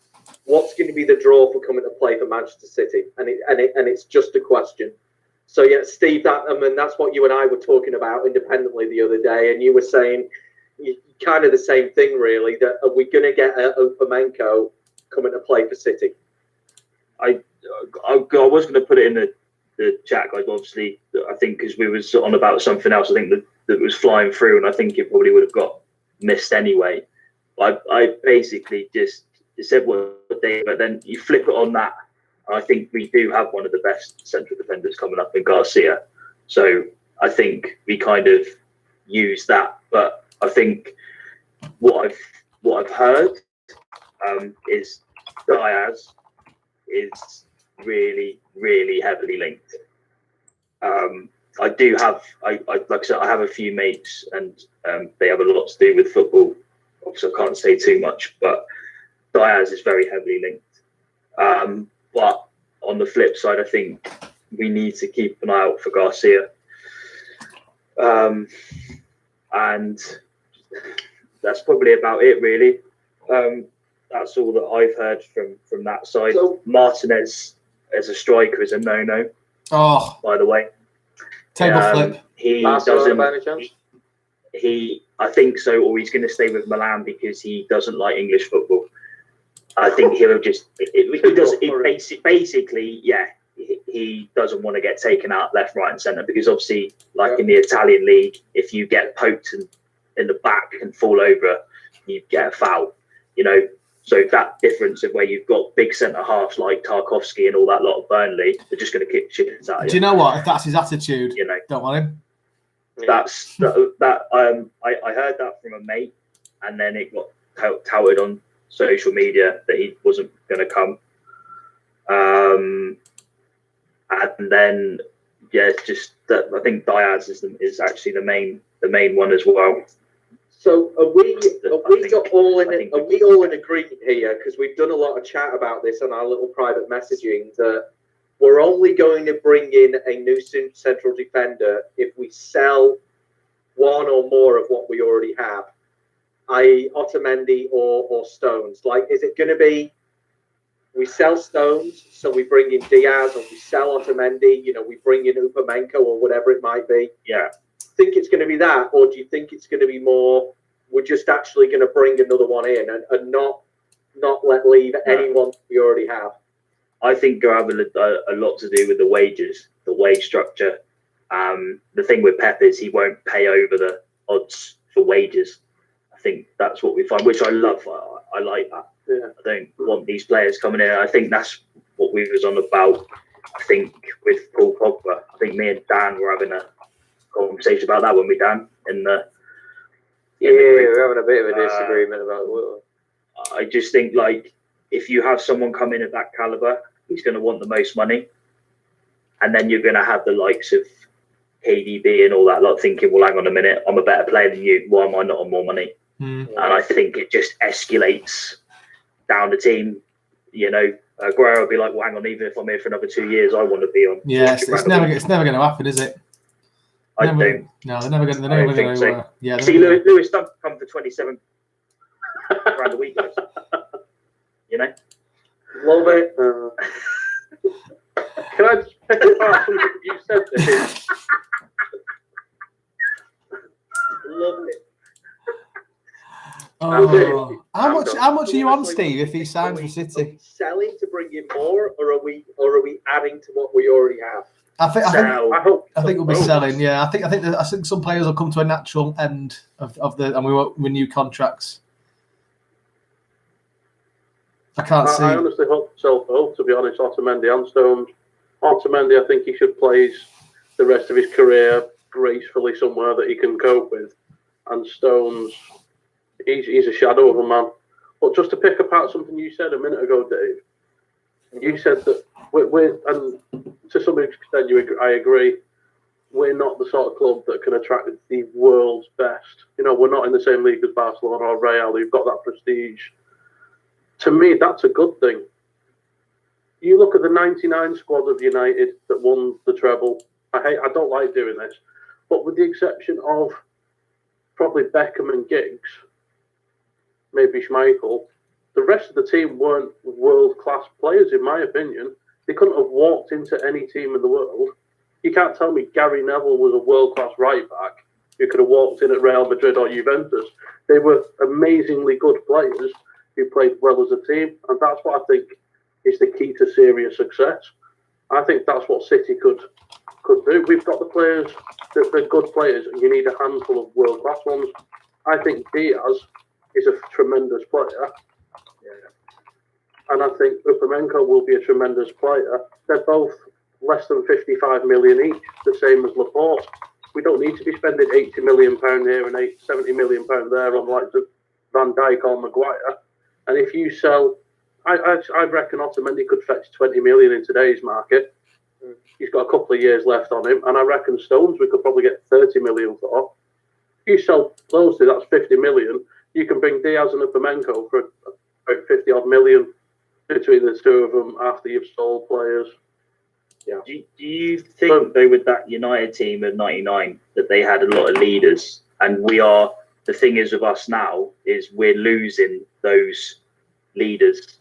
Speaker 1: what's going to be the draw for coming to play for Manchester City? And it's just a question. So yeah, Steve, that's what you and I were talking about independently the other day, and you were saying kind of the same thing, really. That are we going to get Upamenko coming to play for City?
Speaker 4: I was going to put it in the chat, guys. Obviously, I think because we was on about something else, I think that was flying through, and I think it probably would have got missed anyway. I basically just said what they, but then you flip it on that. I think we do have one of the best central defenders coming up in Garcia. So I think we kind of use that. But I think what I've heard is Diaz is really, really heavily linked. I do have, like I said, I have a few mates, and they have a lot to do with football. Obviously, I can't say too much, but Diaz is very heavily linked. But on the flip side, I think we need to keep an eye out for Garcia. And that's probably about it, really. That's all that I've heard from that side. So, Martinez as a striker is a no-no.
Speaker 2: Oh,
Speaker 4: by the way,
Speaker 2: table flip.
Speaker 4: He doesn't. I think so, or he's going to stay with Milan because he doesn't like English football. I think he'll just. Basically, yeah. He doesn't want to get taken out left, right, and centre because obviously, like in the Italian league, if you get poked in the back and fall over, you get a foul. So that difference of where you've got big centre halves like Tarkowski and all that lot of Burnley, they're just going to kick chickens out of you.
Speaker 2: Do you know what? If that's his attitude, don't want him.
Speaker 4: That's that. I heard that from a mate, and then it got touted on social media that he wasn't going to come. And then it's just that I think Diaz is actually the main one as well.
Speaker 1: So are we all in agreement here? Because we've done a lot of chat about this on our little private messaging, that we're only going to bring in a new central defender if we sell one or more of what we already have, i.e. Otamendi or Stones. Like, is it going to be we sell Stones, so we bring in Diaz, or we sell Otamendi, we bring in Upamenko or whatever it might be?
Speaker 4: Yeah.
Speaker 1: Think it's going to be that, or do you think it's going to be more we're just actually going to bring another one in and not leave anyone we already have?
Speaker 4: I think you have a lot to do with the wages, the wage structure. The thing with Pep is he won't pay over the odds for wages. I think that's what we find, which I love. I like that.
Speaker 1: Yeah.
Speaker 4: I don't want these players coming in. I think that's what we was on about. I think with Paul Pogba, I think me and Dan were having a conversation about that when we Dan in the
Speaker 5: we're having a bit of a disagreement about what.
Speaker 4: I just think like if you have someone come in at that caliber, he's going to want the most money, and then you're going to have the likes of KDB and all that lot thinking, well, hang on a minute, I'm a better player than you. Why am I not on more money? And I think it just escalates down the team. Aguero will be like, well, hang on, even if I'm here for another 2 years, I want to be on.
Speaker 2: Yes, it's never going to happen, is it?
Speaker 4: I don't.
Speaker 2: No, they're never going to.
Speaker 4: So. See, Lewis Dunk come for 27 grand a week, guys.
Speaker 1: Love it.
Speaker 3: Can I pick apart something you said to him?
Speaker 1: love it.
Speaker 2: Oh, how much are you on, Steve, if he signs for City?
Speaker 1: Are we selling to bring in more, or are we adding to what we already have?
Speaker 2: I think we'll be selling. Yeah, I think some players will come to a natural end of the, and we won't renew contracts. I can't see.
Speaker 3: I honestly hope so, both, to be honest, Otamendi and Stones. Otamendi, I think he should play the rest of his career gracefully somewhere that he can cope with. And Stones, he's a shadow of a man. But just to pick apart something you said a minute ago, Dave, you said that we're and to some extent I agree, we're not the sort of club that can attract the world's best. You know, we're not in the same league as Barcelona or Real, who've got that prestige. To me, that's a good thing. You look at the 99 squad of United that won the treble. I don't like doing this, but with the exception of probably Beckham and Giggs, maybe Schmeichel, the rest of the team weren't world-class players, in my opinion. They couldn't have walked into any team in the world. You can't tell me Gary Neville was a world-class right-back who could have walked in at Real Madrid or Juventus. They were amazingly good players who played well as a team, and that's what I think is the key to serious success. I think that's what City could do. We've got the players, they're good players, and you need a handful of world-class ones. I think Diaz is a tremendous player, and I think Upamenko will be a tremendous player. They're both less than 55 million each, the same as Laporte. We don't need to be spending £80 million here and £70 million there on like Van Dijk or Maguire. And if you sell, I reckon Otamendi could fetch 20 million in today's market. He's got a couple of years left on him, and I reckon Stones we could probably get 30 million for. If you sell those two, that's 50 million. You can bring Diaz and Upamenko for about 50 odd million between the two of them after you've sold players. Yeah.
Speaker 4: Do you think though, with that United team of '99, that they had a lot of leaders, and the thing is with us now is we're losing those leaders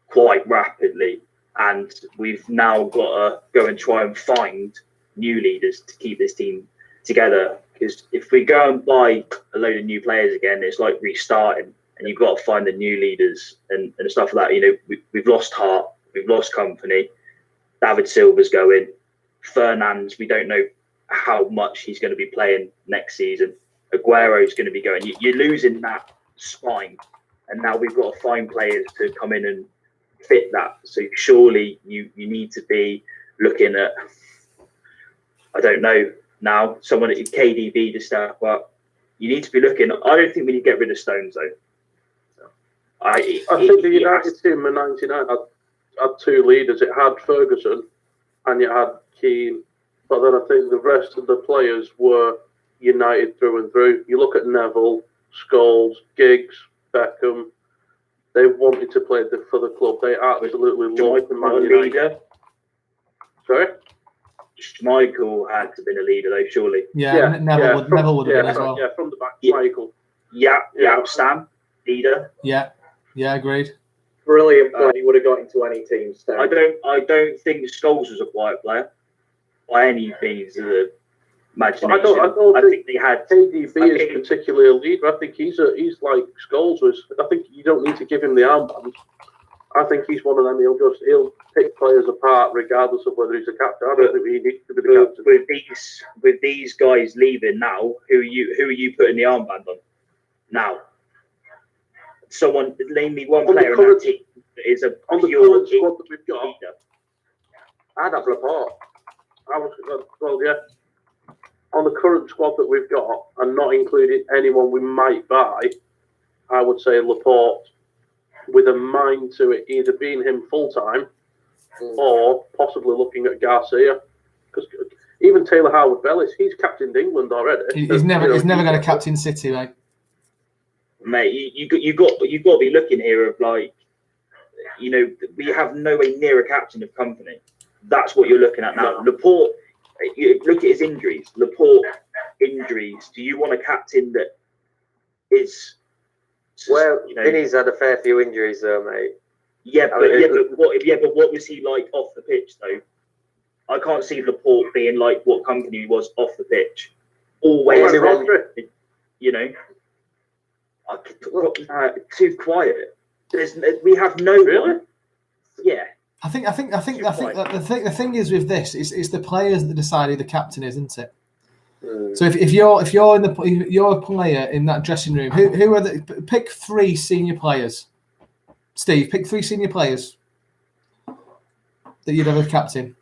Speaker 4: quite rapidly, and we've now got to go and try and find new leaders to keep this team together. Because if we go and buy a load of new players again, it's like restarting, and you've got to find the new leaders and stuff like that. You know, we've lost Hart, we've lost Company, David Silva's going, Fernandes, we don't know how much he's going to be playing next season. Aguero's going to be going. You're losing that spine, and now we've got to find players to come in and fit that. So surely you need to be looking at, I don't know, now someone at KDB to step up. You need to be looking. I don't think we need to get rid of Stones though.
Speaker 3: I think the United team in '99 had two leaders. It had Ferguson and you had Keane, but then I think the rest of the players were United through and through. You look at Neville, Scholes, Giggs, Beckham. They wanted to play for the club. They absolutely loved the Man United. Sorry?
Speaker 4: Schmeichel had to have been a leader though, surely.
Speaker 2: Neville would have been as well.
Speaker 3: Yeah, from the back, Schmeichel.
Speaker 4: Yeah, Stam, leader.
Speaker 2: Yeah, agreed.
Speaker 1: Brilliant player. He would have got into any team. Stam.
Speaker 4: I don't think Scholes was a quiet player by any means of the imagination. I think they had
Speaker 3: KDB is particularly a leader. I think he's like Scholes was. I think you don't need to give him the armband. I think he's one of them. He'll pick players apart regardless of whether he's a captain. I don't think he needs to be the captain.
Speaker 4: With these guys leaving now, who are you putting the armband on now? Someone name me one player in that team that is
Speaker 3: on the current squad that we've got. Leader. I'd have Laporte. On the current squad that we've got, and not including anyone we might buy, I would say Laporte, with a mind to it, either being him full time or possibly looking at Garcia. Because even Taylor Howard-Bellis, he's captained England already.
Speaker 2: He's never going to captain City, mate.
Speaker 4: Mate, you got to be looking here of like, you know, we have nowhere near a captain of Company. That's what you're looking at now. Laporte, you look at his injuries. Laporte injuries. Do you want a captain that is?
Speaker 5: Well, Vinny's had a fair few injuries, though, mate.
Speaker 4: But what was he like off the pitch, though? I can't see Laporte being like what Company was off the pitch. Always. you know, too quiet. We have no one. Yeah.
Speaker 2: I think the thing is with this is the players that decide who the captain is, isn't it? So if you're a player in that dressing room, who are pick 3 senior players. Steve, pick 3 senior players that you'd have as captain.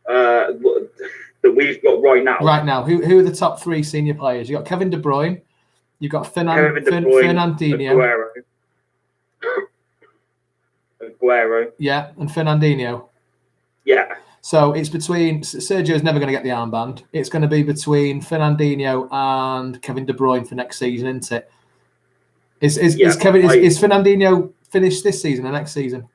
Speaker 4: That we've got right now.
Speaker 2: Right now, who are the top 3 senior players? You got Kevin De Bruyne, you got Fernandinho,
Speaker 4: Aguero.
Speaker 2: Yeah, and Fernandinho.
Speaker 4: Yeah.
Speaker 2: So it's between Sergio's never going to get the armband. It's going to be between Fernandinho and Kevin De Bruyne for next season, isn't it? Is Fernandinho finished this season or next season?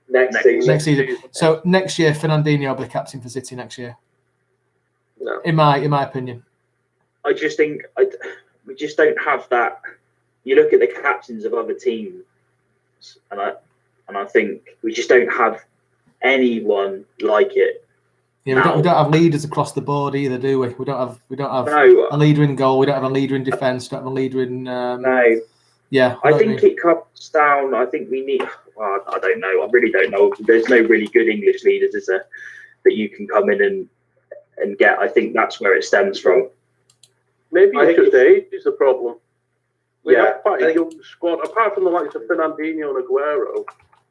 Speaker 1: Next season.
Speaker 2: So next year, Fernandinho will be captain for City next year.
Speaker 1: No.
Speaker 2: In my opinion.
Speaker 4: I just think we just don't have that. You look at the captains of other teams, and I think we just don't have anyone like it.
Speaker 2: Yeah, we don't have leaders across the board either, do we? We don't have a leader in goal. We don't have a leader in defence. Don't have a leader in.
Speaker 4: No.
Speaker 2: Yeah.
Speaker 4: I think it comes down. I think we need. Well, I don't know. I really don't know. There's no really good English leaders, is there, that you can come in and get. I think that's where it stems from.
Speaker 3: Maybe it's just age is the problem. We have quite a young squad. Apart from the likes of Fernandinho and Aguero,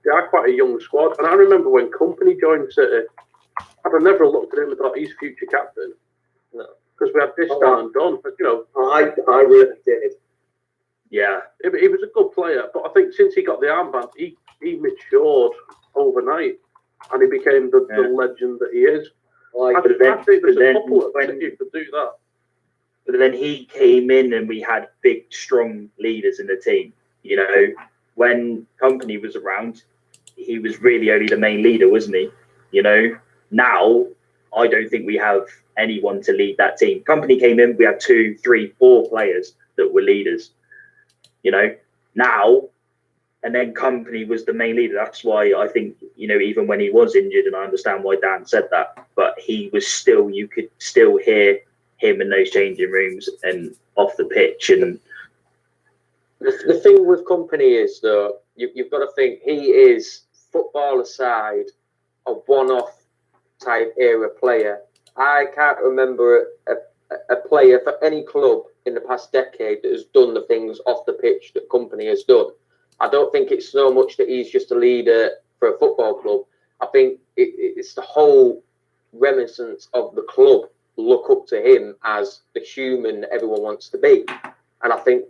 Speaker 3: they are quite a young squad. And I remember when Company joined City, I'd have never looked at him and thought he's future captain. No, because we had this done and done. But, you know,
Speaker 1: I really did.
Speaker 4: Yeah,
Speaker 3: he was a good player, but I think since he got the armband, he matured overnight, and he became the legend that he is. I think there's a couple of City could do that.
Speaker 4: But then he came in and we had big, strong leaders in the team. You know, when Company was around, he was really only the main leader, wasn't he? You know, now I don't think we have anyone to lead that team. Company came in, we had 2, 3, 4 players that were leaders. You know, now, and then Company was the main leader. That's why I think, you know, even when he was injured, and I understand why Dan said that, but he was still, you could still hear him in those changing rooms and off the pitch. And
Speaker 5: the thing with Company is, though, you've got to think he is, football aside, a one-off type era player. I can't remember a player for any club in the past decade that has done the things off the pitch that Company has done. I don't think it's so much that he's just a leader for a football club. I think it's the whole reminiscence of the club look up to him as the human that everyone wants to be. And I think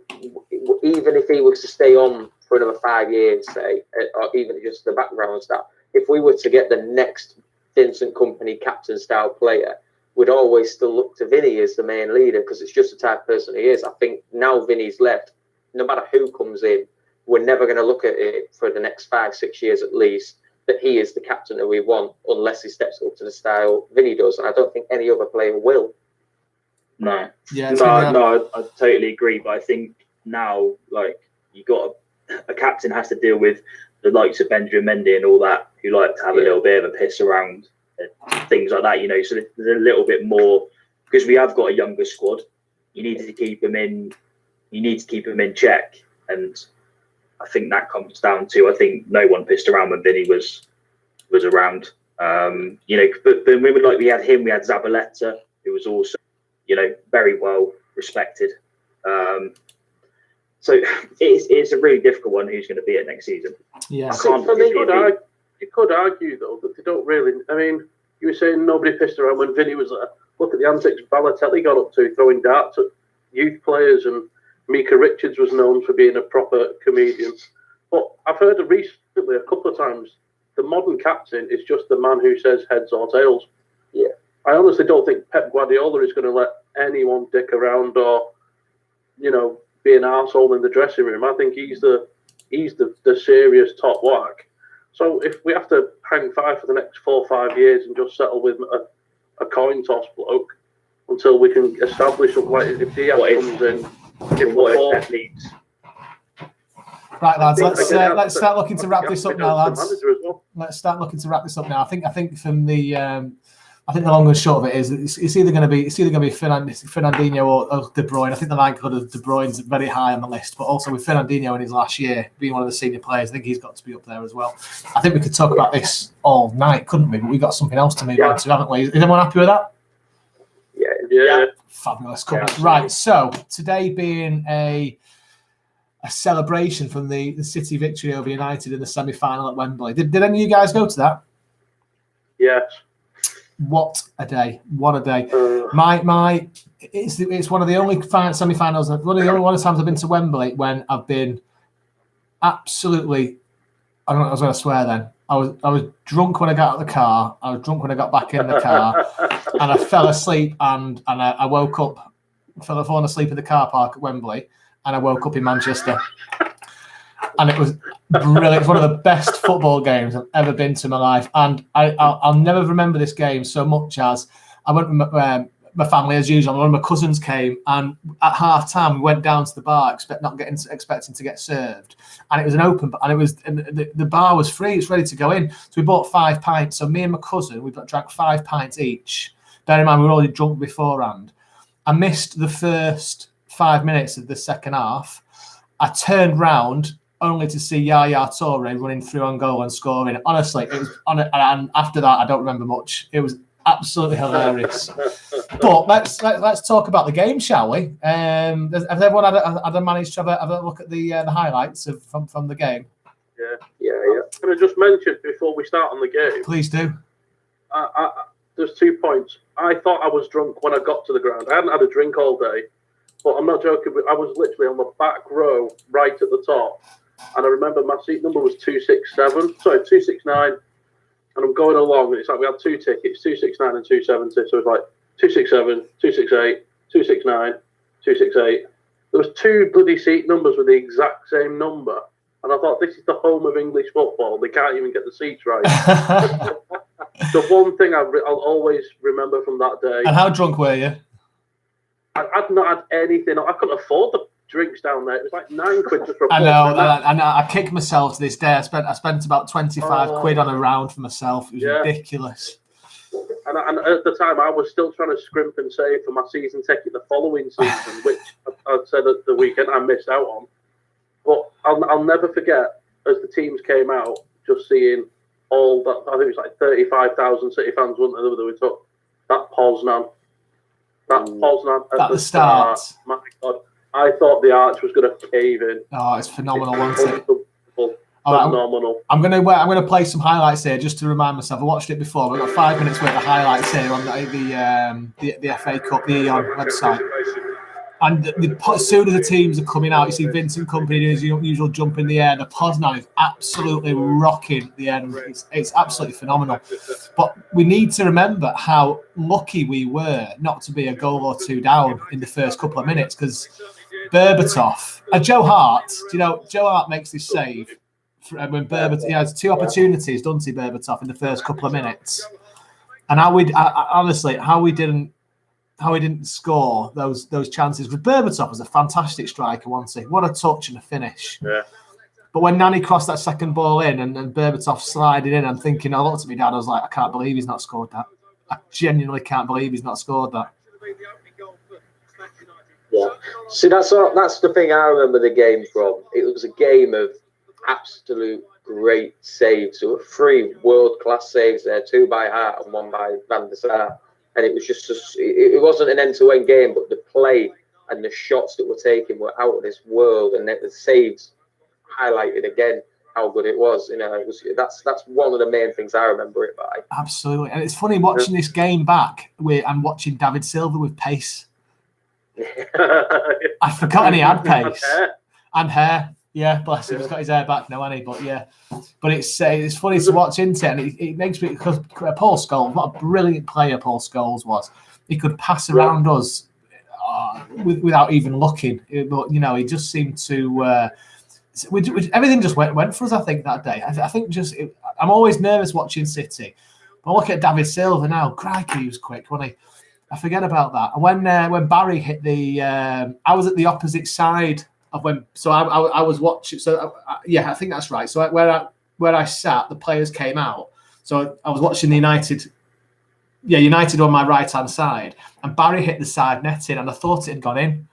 Speaker 5: even if he was to stay on for another 5 years, say, or even just the background stuff, if we were to get the next Vincent Company captain style player, we'd always still look to Vinny as the main leader because it's just the type of person he is. I think now Vinny's left, no matter who comes in, we're never going to look at it for the next 5-6 years at least that he is the captain that we want unless he steps up to the style Vinny does. And I don't think any other player will.
Speaker 4: No.
Speaker 2: Yeah.
Speaker 4: No, I totally agree. But I think now, like, you got a captain has to deal with the likes of Benjamin Mendy and all that, who like to have a little bit of a piss around and things like that, you know. So there's a little bit more because we have got a younger squad. You need to keep them in. You need to keep them in check, and I think that comes down to, I think no one pissed around when Vinny was around. You know, but we had him, we had Zabaleta, who was also, you know, very well respected. So it's a really difficult one who's going to be it next season.
Speaker 2: Yeah.
Speaker 3: You could argue, though, that they don't really, I mean, you were saying nobody pissed around when Vinny was there. Look at the antics Balotelli got up to, throwing darts at youth players, and Mika Richards was known for being a proper comedian. But I've heard recently a couple of times, the modern captain is just the man who says heads or tails.
Speaker 5: Yeah.
Speaker 3: I honestly don't think Pep Guardiola is going to let anyone dick around or, you know, be an arsehole in the dressing room. I think he's the serious top whack. So if we have to hang fire for the next 4 or 5 years and just settle with a coin toss bloke until we can establish something, like if Diaz comes in,
Speaker 2: Right, lads. Let's start looking to wrap this up now, lads. Let's start looking to wrap this up now. I think from the I think the long and short of it is it's either going to be Fernandinho or De Bruyne. I think the likelihood of De Bruyne's very high on the list, but also with Fernandinho in his last year being one of the senior players, I think he's got to be up there as well. I think we could talk about this all night, couldn't we? But we've got something else to move on to, haven't we? Is everyone happy with that?
Speaker 3: Yeah.
Speaker 2: Fabulous. Cool. Right. So today being a celebration from the City victory over United in the semi-final at Wembley. Did any of you guys go to that?
Speaker 3: Yes.
Speaker 2: What a day! What a day! It's one of the only semi-finals. One of the only times I've been to Wembley when I've been absolutely. I don't know. I was going to swear then. I was drunk when I got out of the car. I was drunk when I got back in the car, and I fell asleep. And I woke up, fallen asleep in the car park at Wembley, and I woke up in Manchester. And it was brilliant. It's one of the best football games I've ever been to in my life. And I'll never remember this game so much as I went with my family as usual. One of my cousins came, and at half time we went down to the bar, expecting to get served. And it was an open, and the bar was free. It's ready to go in. So we bought 5 pints. So me and my cousin, we drank 5 pints each. Bear in mind, we were already drunk beforehand. I missed the first 5 minutes of the second half. I turned round only to see Yaya Toure running through on goal and scoring. Honestly, it was and after that, I don't remember much. It was absolutely hilarious. But let's talk about the game, shall we? Has everyone had managed to have a look at the highlights from the game?
Speaker 3: Yeah. Can I just mention before we start on the game?
Speaker 2: Please do.
Speaker 3: There's 2 points. I thought I was drunk when I got to the ground. I hadn't had a drink all day, but I'm not joking. I was literally on the back row, right at the top. And I remember my seat number was 269. And I'm going along, and it's like we had 2 tickets, 269 and 270. So it's like 267, 268, 269, 268. There was 2 bloody seat numbers with the exact same number. And I thought, this is the home of English football. They can't even get the seats right. The one thing I'll always remember from that day.
Speaker 2: And how drunk were you?
Speaker 3: I'd not had anything. I couldn't afford the drinks down there. It was like £9 just for a
Speaker 2: I know. I kick myself to this day. I spent about 25 quid on a round for myself. It was ridiculous.
Speaker 3: And at the time, I was still trying to scrimp and save for my season ticket the following season, which I said at the weekend I missed out on. But I'll never forget, as the teams came out, just seeing all that. I think it was like 35,000 City fans, wasn't there, that we took that Poznan. At the start. My God. I thought the arch was going to cave in. Oh,
Speaker 2: it's phenomenal, wasn't it?
Speaker 3: Phenomenal.
Speaker 2: I'm going to play some highlights here just to remind myself. I watched it before. We've got 5 minutes worth of highlights here on the FA Cup, the Eon website. And as soon as the teams are coming out, you see Vincent Kompany doing his usual jump in the air. The Poznan is absolutely rocking the end. It's absolutely phenomenal. But we need to remember how lucky we were not to be a goal or 2 down in the first couple of minutes, because Berbatov and Joe Hart, Joe Hart makes this save when Berbatov, he has 2 opportunities, doesn't he, Berbatov, in the first couple of minutes. And honestly, how we didn't score those chances. Because Berbatov was a fantastic striker, wasn't he? What a touch and a finish.
Speaker 3: Yeah.
Speaker 2: But when Nani crossed that second ball in and Berbatov slided in, I'm thinking, I looked at my dad, I was like, I can't believe he's not scored that. I genuinely can't believe he's not scored that.
Speaker 5: Yeah. See, that's the thing I remember the game from. It was a game of absolute great saves. There were 3 world-class saves there, 2 by Hart and 1 by Van der Sar. And it was it wasn't an end-to-end game, but the play and the shots that were taken were out of this world. And the saves highlighted again how good it was. That's one of the main things I remember it by.
Speaker 2: Absolutely. And it's funny watching this game back and watching David Silva with pace. I forgot he had pace and hair. Yeah, bless him. He's got his hair back now, hasn't he? But yeah, but it's funny to watch into it, and it makes me, because Paul Scholes, what a brilliant player Paul Scholes was. He could pass around us without even looking. But he just seemed to. Everything just went for us. I think that day. I think I'm always nervous watching City, but look at David Silva now. Crikey, he was quick, wasn't he? I forget about that. And when Barry hit I was at the opposite side of I was watching. So I think that's right. So where I sat, the players came out. So I was watching the United United on my right-hand side, and Barry hit the side netting, and I thought it had gone in.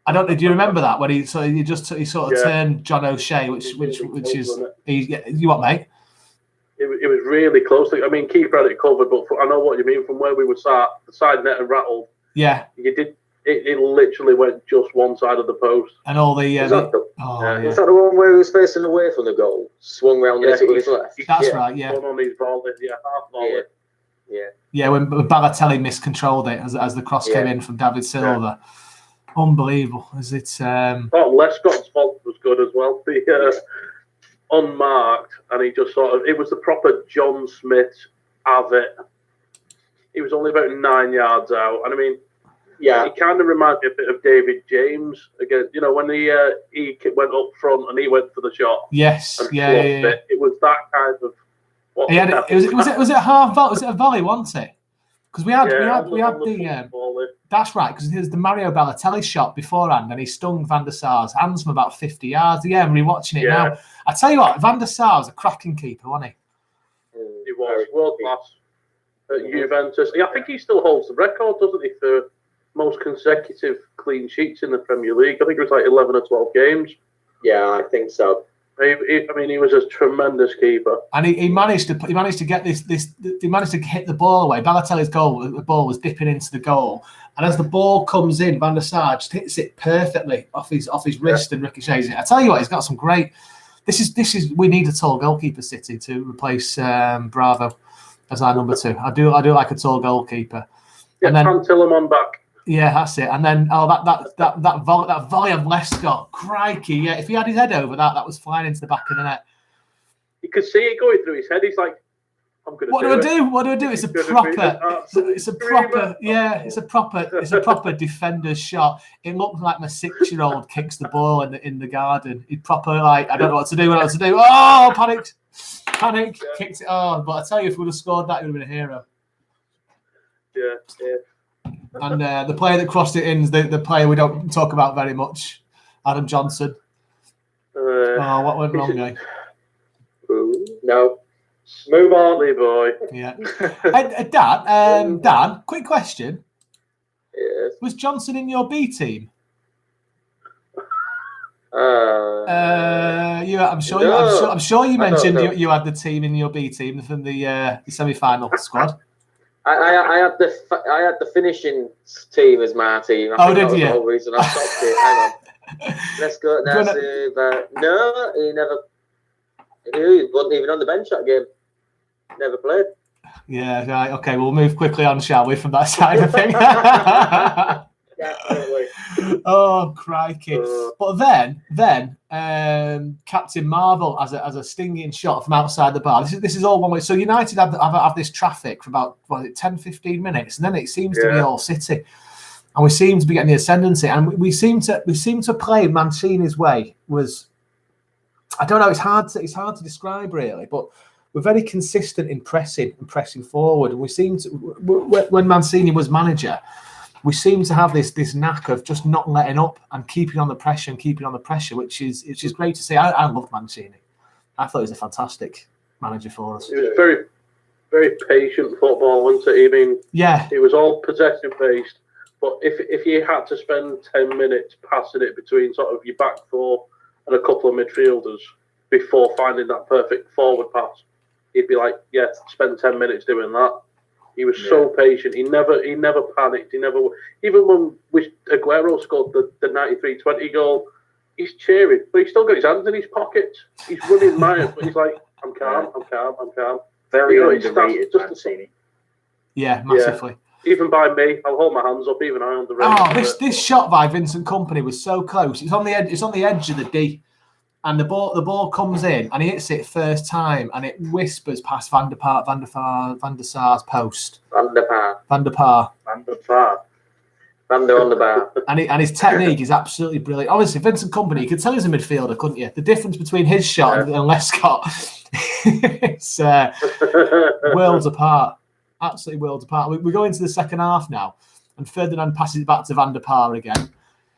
Speaker 2: I don't know. Do you remember that when he sort of turned John O'Shea, which is you what, mate?
Speaker 3: It was really close. I mean, keeper had it covered, but I know what you mean. From where we were sat, the side net had rattled.
Speaker 2: Yeah,
Speaker 3: it literally went just one side of the post.
Speaker 2: And all the
Speaker 5: was that the one where he was facing away from the goal, swung round and hit it with his left?
Speaker 2: That's right. Yeah.
Speaker 3: One on his volley, half volley.
Speaker 2: Yeah, when Balotelli miscontrolled it as the cross came in from David Silva. Unbelievable. Is it?
Speaker 3: Lescott's fault was good as well. The unmarked, and he just it was the proper John Smith Avett. He was only about 9 yards out, and I mean, he kind of reminded me a bit of David James again. You know, when he went up front and he went for the shot.
Speaker 2: Yes,
Speaker 3: and it was that kind of.
Speaker 2: Was it a half volley? Was it a volley? Wasn't it? Because we had the. That's right, because there's the Mario Balotelli shot beforehand, and he stung Van der Sar's hands from about 50 yards. Yeah, I'm rewatching it now. I tell you what, Van der Sar was a cracking keeper, wasn't he?
Speaker 3: He was world class at Juventus. I think he still holds the record, doesn't he, for most consecutive clean sheets in the Premier League? I think it was like 11 or 12 games.
Speaker 5: Yeah, I think so.
Speaker 3: I mean, he was a tremendous keeper,
Speaker 2: and he managed to get he managed to hit the ball away. Balotelli's goal, the ball was dipping into the goal, and as the ball comes in, Van der Sar just hits it perfectly off his wrist and ricochets it. I tell you what, he's got some great. This is we need a tall goalkeeper, City, to replace Bravo as our number 2. I do like a tall goalkeeper.
Speaker 3: Yeah, and then Pantilimon back.
Speaker 2: Yeah, that's it. And then that volley of Lescott, crikey! Yeah, if he had his head over that was flying into the back of the net.
Speaker 3: You could see it going through his head. He's like, "I'm going to."
Speaker 2: What do I do? What do I do? It's a proper defender's shot. It looked like my 6-year-old kicks the ball in the garden. He proper I don't know what to do. Oh, panicked, kicked it. Oh, but I tell you, if we would have scored that, he would have been a hero.
Speaker 3: Yeah.
Speaker 2: And the player that crossed it in is the player we don't talk about very much, Adam Johnson. What went wrong, guy?
Speaker 5: No. Move on,
Speaker 3: boy.
Speaker 2: Yeah. Dan, quick question.
Speaker 5: Yes.
Speaker 2: Was Johnson in your B team? I'm sure you mentioned you had the team in your B team from the semi-final squad.
Speaker 5: I had the finishing team as my team.
Speaker 2: I think that was
Speaker 5: the whole reason I stopped it. Hang on. Let's go now. No, he wasn't even on the bench that game. Never played.
Speaker 2: Yeah, right. Okay, we'll move quickly on, shall we, from that side of things?
Speaker 5: Definitely.
Speaker 2: Oh, crikey. But then Captain Marvel has a stinging shot from outside the bar. This is all one way. So United have this traffic for about 10-15 minutes, and then it seems to be all City. And we seem to be getting the ascendancy. And we seem to play Mancini's way. I don't know, it's hard to describe really, but we're very consistent in pressing forward. And we seem to, when Mancini was manager, we seem to have this knack of just not letting up and keeping on the pressure, which is great to see. I loved Mancini. I thought he was a fantastic manager for us.
Speaker 3: It was very, very patient football, wasn't it? I mean, it was all possession based. But if you had to spend 10 minutes passing it between sort of your back four and a couple of midfielders before finding that perfect forward pass, he'd be like, "Yeah, spend 10 minutes doing that." He was so patient. He never panicked. Even when Aguero scored the 93-20 goal, he's cheering, but he's still got his hands in his pockets. He's running mad, but he's like, "I'm calm.
Speaker 4: Very underrated, Mancini.
Speaker 2: Yeah, massively.
Speaker 3: Yeah. Even by me, I'll hold my hands up. Even I underrate.
Speaker 2: This shot by Vincent Kompany was so close. It's on the edge of the D. And the ball comes in and he hits it first time and it whispers past Van der Sar's post. Van der Par on the bar. And his technique is absolutely brilliant. Obviously, Vincent Kompany, you could tell he's a midfielder, couldn't you? The difference between his shot and Lescott, it's worlds apart. Absolutely worlds apart. We go into the second half now, and Ferdinand passes it back to Van der Par again,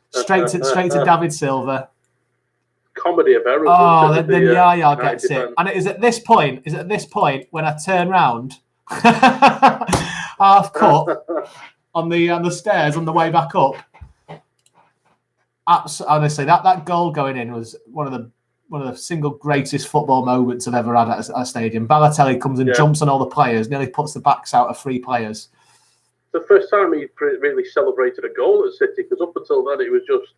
Speaker 2: straight to David Silva.
Speaker 3: Comedy of errors.
Speaker 2: Then Yaya gets it, and it is at this point when I turn round half cut on the stairs on the way back up. Honestly, that goal going in was one of the single greatest football moments I've ever had at a stadium. Balotelli comes and jumps on all the players, nearly puts the backs out of 3 players.
Speaker 3: The first time he really celebrated a goal at City, because up until then it was just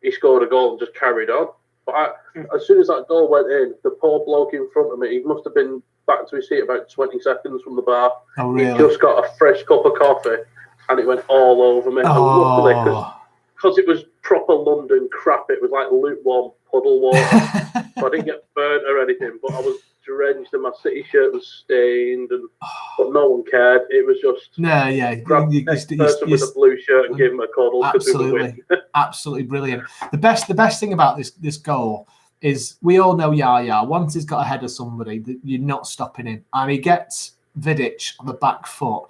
Speaker 3: he scored a goal and just carried on. But as soon as that goal went in, the poor bloke in front of me, he must have been back to his seat about 20 seconds from the bar.
Speaker 2: Oh, really?
Speaker 3: He just got a fresh cup of coffee and it went all over me. And luckily, because it was proper London crap, it was like lukewarm puddle water. So I didn't get burnt or anything, but I was drenched and my City shirt was stained, but no one cared. It was just grab the next person with a blue shirt and give him a cuddle.
Speaker 2: Absolutely, absolutely brilliant. The best thing about this goal is we all know Yaya. Once he's got ahead of somebody, you're not stopping him, and he gets Vidic on the back foot.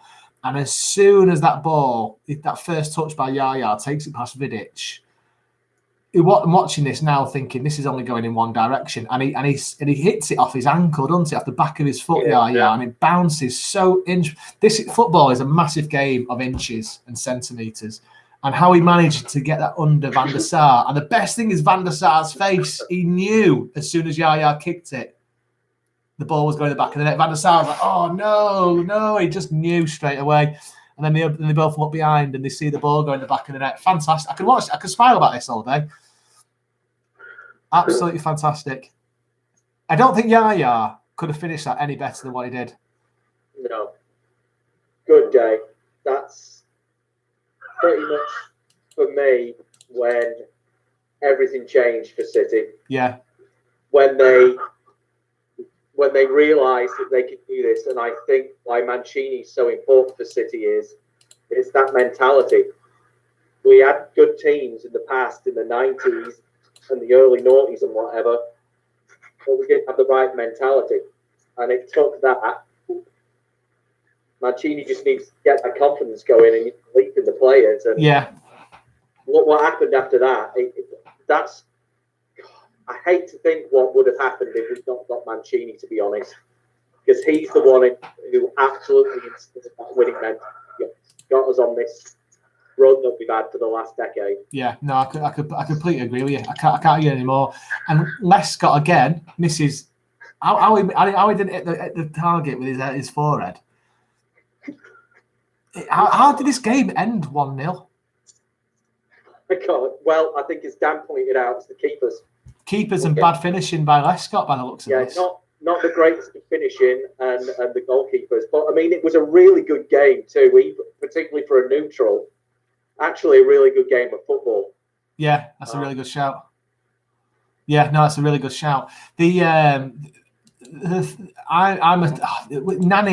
Speaker 2: And as soon as that ball, that first touch by Yaya takes it past Vidic, I'm watching this now thinking this is only going in one direction. And he hits it off his ankle, doesn't it? Off the back of his foot, Yaya. And it bounces so This football is a massive game of inches and centimetres. And how he managed to get that under Van der Sar. And the best thing is Van der Sar's face. He knew as soon as Yaya kicked it, the ball was going to the back of the net. Van der Sar was like, oh, no. He just knew straight away. And then they both look behind and they see the ball go in the back of the net. Fantastic. I could smile about this all day. Absolutely fantastic. I don't think Yaya could have finished that any better than what he did.
Speaker 1: No. Good day. That's pretty much for me when everything changed for City.
Speaker 2: Yeah.
Speaker 1: When they realised that they could do this, and I think why Mancini's so important for City is that mentality. We had good teams in the past, in the 90s and the early 90s and whatever, but we didn't have the right mentality. And it took that. Mancini just needs to get that confidence going and believe in the players. And look what happened after that. I hate to think what would have happened if we'd not got Mancini, to be honest, because he's the one who absolutely instilled that winning mentality, got us on this run that we've had for the last decade.
Speaker 2: Yeah, no, I completely agree with you. I can't argue anymore. And Lescott again misses. How he didn't hit the target with his forehead. How did this game end 1-0?
Speaker 1: Well, I think as Dan pointed out, it's the keepers and
Speaker 2: bad finishing by Lescott by the looks of this.
Speaker 1: Not the greatest of finishing and the goalkeepers, but I mean it was a really good game too, particularly for a neutral. Actually, a really good game of football.
Speaker 2: Yeah, that's a really good shout. Yeah, no, that's a really good shout. Nani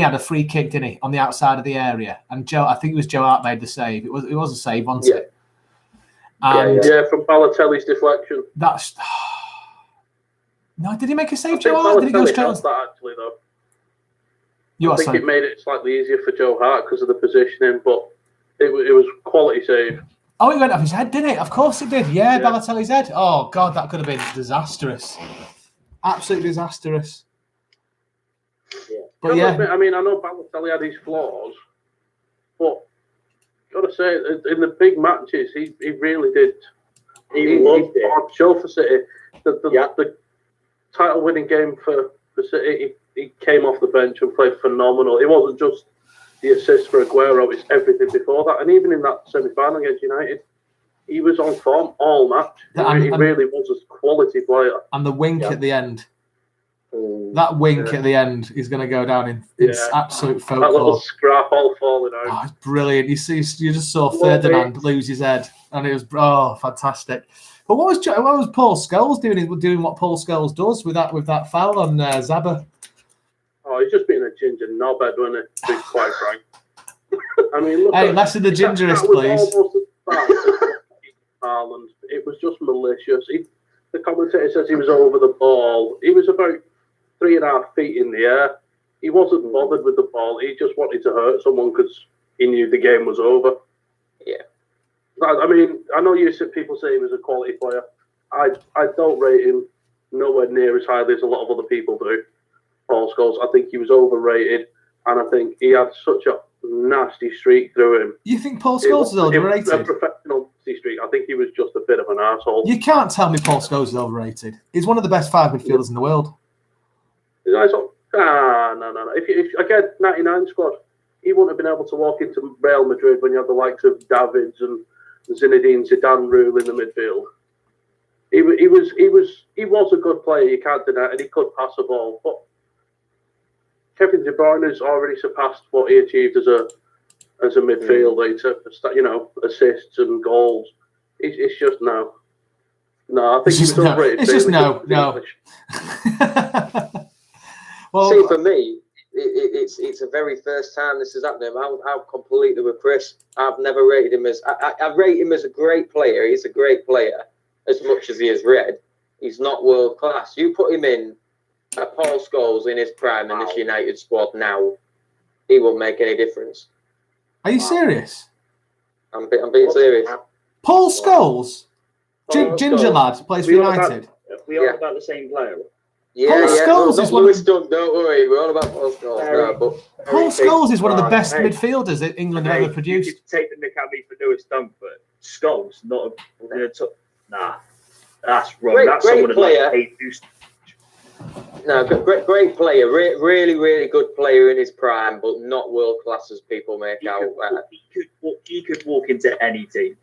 Speaker 2: had a free kick, didn't he, on the outside of the area, and I think it was Joe Hart made the save. It was a save, wasn't it? And
Speaker 3: from Balotelli's deflection.
Speaker 2: That's no. Did he make a save, Joe Hart? Did he go straight on
Speaker 3: that? Actually, though, I think it made it slightly easier for Joe Hart because of the positioning, but it was quality save.
Speaker 2: Oh, it went off his head, didn't it? Of course it did. Yeah, Balotelli's head. Oh God, that could have been disastrous. Absolutely disastrous.
Speaker 1: Yeah.
Speaker 2: But
Speaker 3: I mean, I know Balotelli had his flaws, but gotta say, in the big matches, he really did. He loved it. Show for City. The title-winning game for City, he came off the bench and played phenomenal. It wasn't just the assist for Aguero; it's everything before that. And even in that semi-final against United, he was on form all match. He really was a quality player.
Speaker 2: And the wink at the end. That wink at the end is going to go down in absolute folklore.
Speaker 3: That little scrap all falling out.
Speaker 2: Oh, it's brilliant. You just saw Ferdinand lose his head, and it was fantastic. But what was Paul Scholes doing? He's doing what Paul Scholes does with that foul on Zaba.
Speaker 3: Oh, he's just being a ginger knobhead, wasn't it? To be quite frank. I mean, look.
Speaker 2: Hey, less of the gingerist, please.
Speaker 3: Almost as bad as Ireland. It was just malicious. The commentator says he was over the ball. He was about 3.5 feet in the air. He wasn't bothered with the ball. He just wanted to hurt someone because he knew the game was over.
Speaker 5: Yeah.
Speaker 3: I mean, I know people say he was a quality player. I don't rate him nowhere near as highly as a lot of other people do. Paul Scholes. I think he was overrated. and I think he had such a nasty streak through him.
Speaker 2: You think Paul Scholes is overrated?
Speaker 3: A professional streak. I think he was just a bit of an asshole.
Speaker 2: You can't tell me Paul Scholes is overrated. He's one of the best 5 midfielders in the world.
Speaker 3: No. If again, 99 squad, he wouldn't have been able to walk into Real Madrid when you have the likes of Davids and Zinedine Zidane ruling the midfield. He was a good player. You can't deny it, and he could pass the ball. But Kevin De Bruyne has already surpassed what he achieved as a midfielder in terms of, assists and goals. It's just no. I think he's overrated.
Speaker 2: It's just no.
Speaker 5: Well, see, for me, it's a very first time this has happened. I'm completely with Chris. I've never rated him as I rate him as a great player. He's a great player as much as he is red. He's not world class. You put him in Paul Scholes in his prime in this United squad now, he won't make any difference.
Speaker 2: Are you serious?
Speaker 5: I'm being serious.
Speaker 2: Paul Scholes, ginger lad, plays for United.
Speaker 4: We are about the same player.
Speaker 2: Paul Scholes is
Speaker 5: Lewis Dunk, don't worry, we're all about Paul Scholes.
Speaker 2: Paul Scholes is one of the best midfielders that England have ever produced.
Speaker 4: You could take the Nick Abbey for Lewis Dunk, but Scholes, not a that's wrong. That's
Speaker 5: great
Speaker 4: someone
Speaker 5: player.
Speaker 4: No,
Speaker 5: great player, really, really good player in his prime, but not world class as people make out.
Speaker 4: He could walk into any team.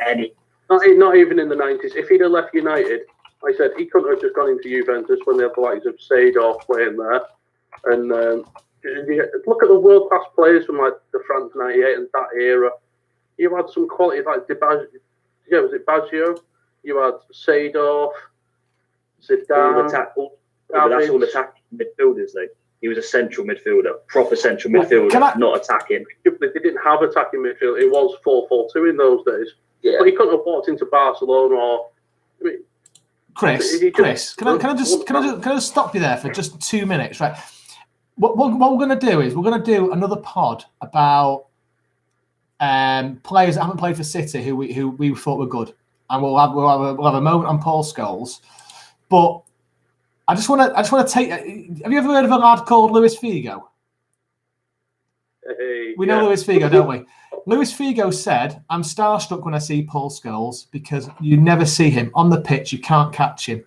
Speaker 4: Any.
Speaker 3: Not even in the 90s. If he'd have left United, I said he couldn't have just gone into Juventus when they had the likes of Seedorf playing there. And look at the world class players from like the France '98 and that era. You had some quality like was it Baggio? You had Seedorf, Zidane.
Speaker 4: That's all attacking midfielders, though. He was a central midfielder, proper central midfielder, not attacking.
Speaker 3: They didn't have attacking midfield. It was 4-4-2 in those days. Yeah. But he couldn't have walked into Barcelona or.
Speaker 2: Chris, can I just stop you there for just 2 minutes, right? What we're going to do is we're going to do another pod about players that haven't played for City who we thought were good, and we'll have a moment on Paul Scholes. But I just want to take. Have you ever heard of a lad called Luis Figo? We know Luis Figo, don't we? Luis Figo said, "I'm starstruck when I see Paul Scholes because you never see him on the pitch. You can't catch him."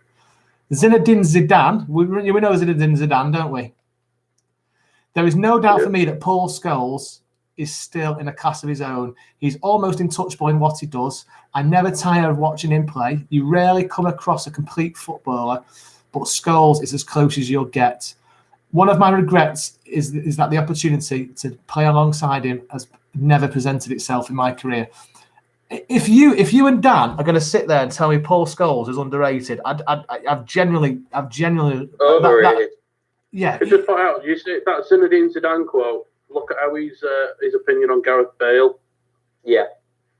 Speaker 2: Zinedine Zidane, we know Zinedine Zidane, don't we? There is no doubt for me that Paul Scholes is still in a class of his own. He's almost untouchable in what he does. I never tire of watching him play. You rarely come across a complete footballer, but Scholes is as close as you'll get. One of my regrets is that the opportunity to play alongside him has never presented itself in my career. If you and Dan are going to sit there and tell me Paul Scholes is underrated, I've genuinely
Speaker 5: overrated.
Speaker 3: Yeah. Just point out, you see that Zinedine Zidane quote. Look at how his opinion on Gareth Bale.
Speaker 5: Yeah.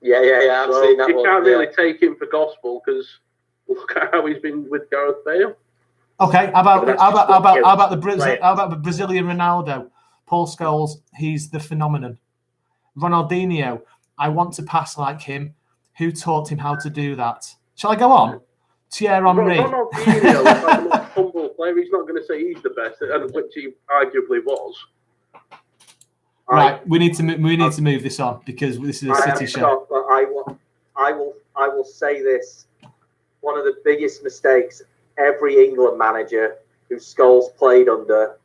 Speaker 5: I've seen that.
Speaker 3: You can't really take him for gospel because look at how he's been with Gareth Bale.
Speaker 2: Okay, how about the Brazilian Ronaldo, Paul Scholes? He's the phenomenon. Ronaldinho, I want to pass like him. Who taught him how to do that? Shall I go on? Thierry Henry.
Speaker 3: Ronaldinho is like the most humble player. He's not going to say he's the best, and which he arguably was.
Speaker 2: Right, we need to move this on because this is a City show.
Speaker 1: I will say this: one of the biggest mistakes every England manager who Scholes played under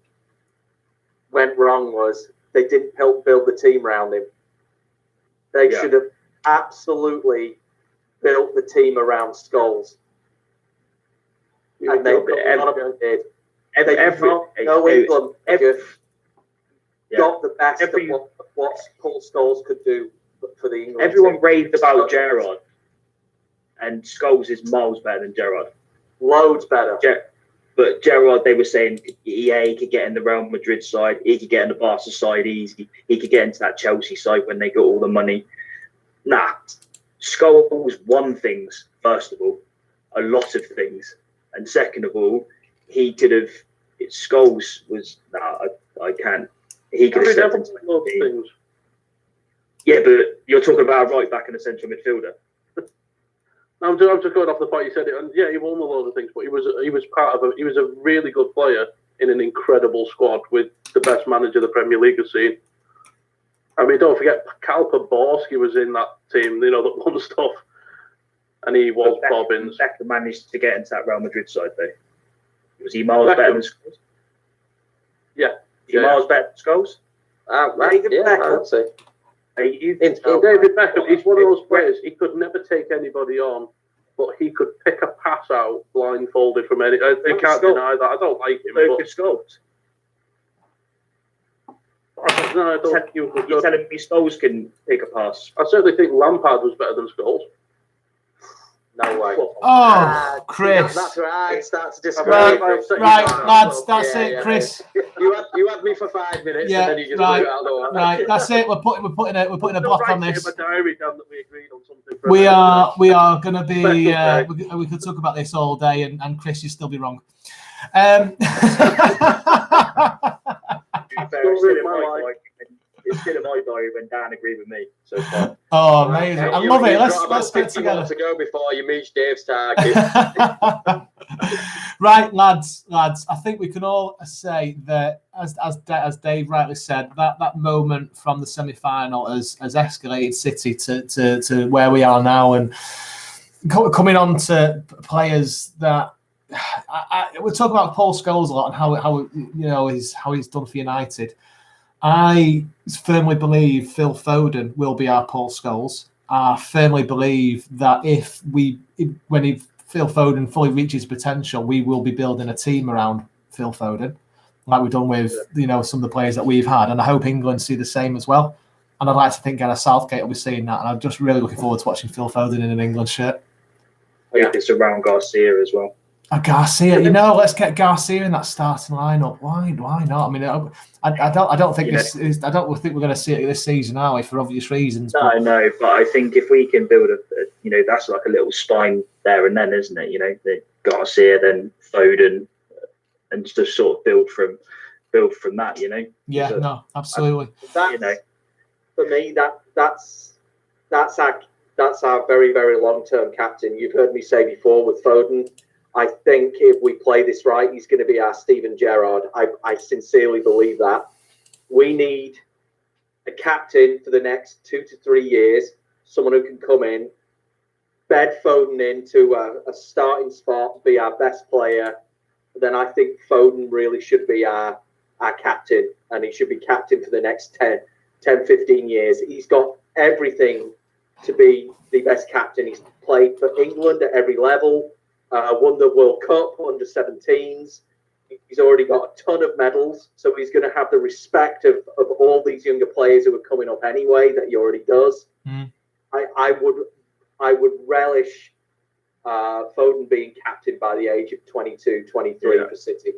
Speaker 1: went wrong was they didn't help build the team around him. They should have absolutely built the team around Scholes. And they did. Got the best of what Paul Scholes could do for the England
Speaker 4: Everyone
Speaker 1: team.
Speaker 4: raved about Gerrard, and Scholes is miles better than Gerrard.
Speaker 1: Loads better.
Speaker 4: But Gerrard, they were saying, he could get in the Real Madrid side, he could get in the Barca side easy, he could get into that Chelsea side when they got all the money. Nah, Scholes won things, first of all, a lot of things. And second of all, he could have, Scholes was, I can't. He could have stepped into
Speaker 3: lots of things.
Speaker 4: Yeah, but you're talking about a right back and a central midfielder.
Speaker 3: I'm just going off the point you said it, and he won a lot of things, but he was a really good player in an incredible squad with the best manager the Premier League has seen. I mean, don't forget, Cal Poborski was in that team, that won stuff. And he was Bobbins.
Speaker 4: Beckham managed to get into that Real Madrid side, though. Was he miles better than Scholes?
Speaker 3: Yeah.
Speaker 4: Was he miles better than Scholes?
Speaker 5: I would say.
Speaker 3: David Beckham, he's one of those players, he could never take anybody on, but he could pick a pass out blindfolded from any. You can't deny that. I don't like him.
Speaker 4: But Scholes.
Speaker 3: No, I don't think you could.
Speaker 4: You're telling me Scholes can pick a pass?
Speaker 3: I certainly think Lampard was better than Scholes.
Speaker 5: No way.
Speaker 2: Oh, Chris.
Speaker 5: That's right. Start to disagree.
Speaker 2: Right, lads, that's it, Chris.
Speaker 5: You had me for 5 minutes, and then you just blew it out of the water.
Speaker 2: Right, that's it. We're putting a block on this.
Speaker 3: Diary down that we agreed on something.
Speaker 2: We are going to be. We could talk about this all day, and Chris, you'd still be wrong.
Speaker 4: It's still in my diary when Dan agreed with me. So far.
Speaker 2: Oh, amazing! I love it. Let's get together.
Speaker 5: To go before you meet Dave's target.
Speaker 2: Right, lads. I think we can all say that, as Dave rightly said, that moment from the semi-final has escalated City to where we are now, and coming on to players that. We're talking about Paul Scholes a lot and how he's done for United. I firmly believe Phil Foden will be our Paul Scholes. I firmly believe that when Phil Foden fully reaches potential, we will be building a team around Phil Foden, like we've done with some of the players that we've had. And I hope England see the same as well. And I'd like to think Gareth Southgate will be seeing that. And I'm just really looking forward to watching Phil Foden in an England shirt.
Speaker 4: I think it's around Garcia as well.
Speaker 2: Garcia, let's get Garcia in that starting lineup. Why not? I mean, I don't think I don't think we're going to see it this season, are we? For obvious reasons.
Speaker 4: No, but I think if we can build that's like a little spine there and then, isn't it? The Garcia, then Foden, and just sort of build from that.
Speaker 2: Yeah, no, absolutely.
Speaker 1: For me, that's our very, very long-term captain. You've heard me say before with Foden. I think if we play this right, he's going to be our Steven Gerrard. I sincerely believe that. We need a captain for the next 2 to 3 years, someone who can come in, bed Foden into a starting spot, be our best player. Then I think Foden really should be our captain, and he should be captain for the next 10, 15 years. He's got everything to be the best captain. He's played for England at every level. Won the World Cup under 17s. He's already got a ton of medals, so he's going to have the respect of all these younger players who are coming up anyway that he already does. I would relish Foden being captain by the age of 22, 23 for City.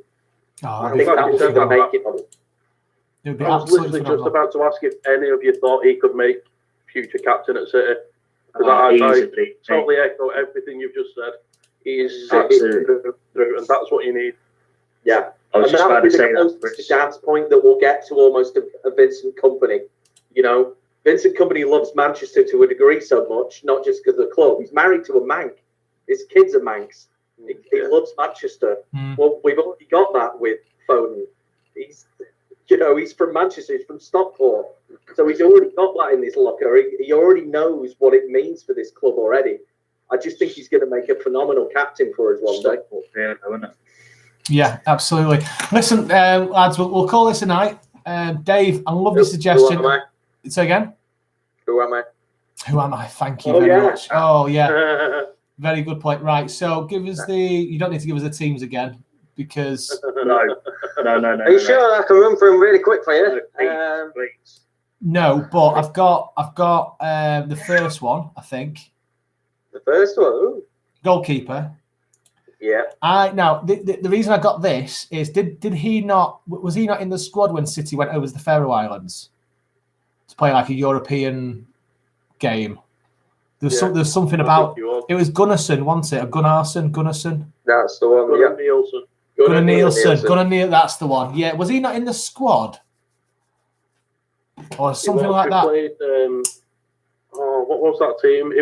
Speaker 1: I think that was going to make it.
Speaker 3: I was literally just about to ask if any of you thought he could make future captain at City. Because I totally echo everything you've just said. He's through, and that's what you need.
Speaker 1: Yeah,
Speaker 4: I was just about to say that.
Speaker 1: To Dan's point, that we'll get to almost a Vincent Kompany. Vincent Kompany loves Manchester to a degree so much, not just because of the club. He's married to a Manc. His kids are Mancs. He loves Manchester. Well, we've already got that with Foden. He's from Manchester. He's from Stockport, so he's already got that in his locker. He already knows what it means for this club already. I just think he's going to make a phenomenal captain for us one day.
Speaker 2: Yeah, absolutely. Listen, lads, we'll call this a night. Dave, I love your suggestion.
Speaker 5: Who am I?
Speaker 2: Say again?
Speaker 5: Who am I?
Speaker 2: Who am I? Thank you very much. Oh, yeah. Very good point. Right, so give us you don't need to give us the teams again, because...
Speaker 4: No.
Speaker 5: Are you sure I can run through them really quick for you?
Speaker 4: Please.
Speaker 2: No, but I've got the first one, I think.
Speaker 5: The first one? Ooh.
Speaker 2: Goalkeeper.
Speaker 5: Yeah.
Speaker 2: Now the reason I got this is was he not in the squad when City went over to the Faroe Islands to play like a European game? There's something about it was Gunnarsson, wasn't it? Gunnarsson.
Speaker 5: That's the one.
Speaker 3: Gunnar Nielsen.
Speaker 2: Gunnar Nielsen. That's the one. Yeah. Was he not in the squad? Or something like that?
Speaker 3: Played, what was that team?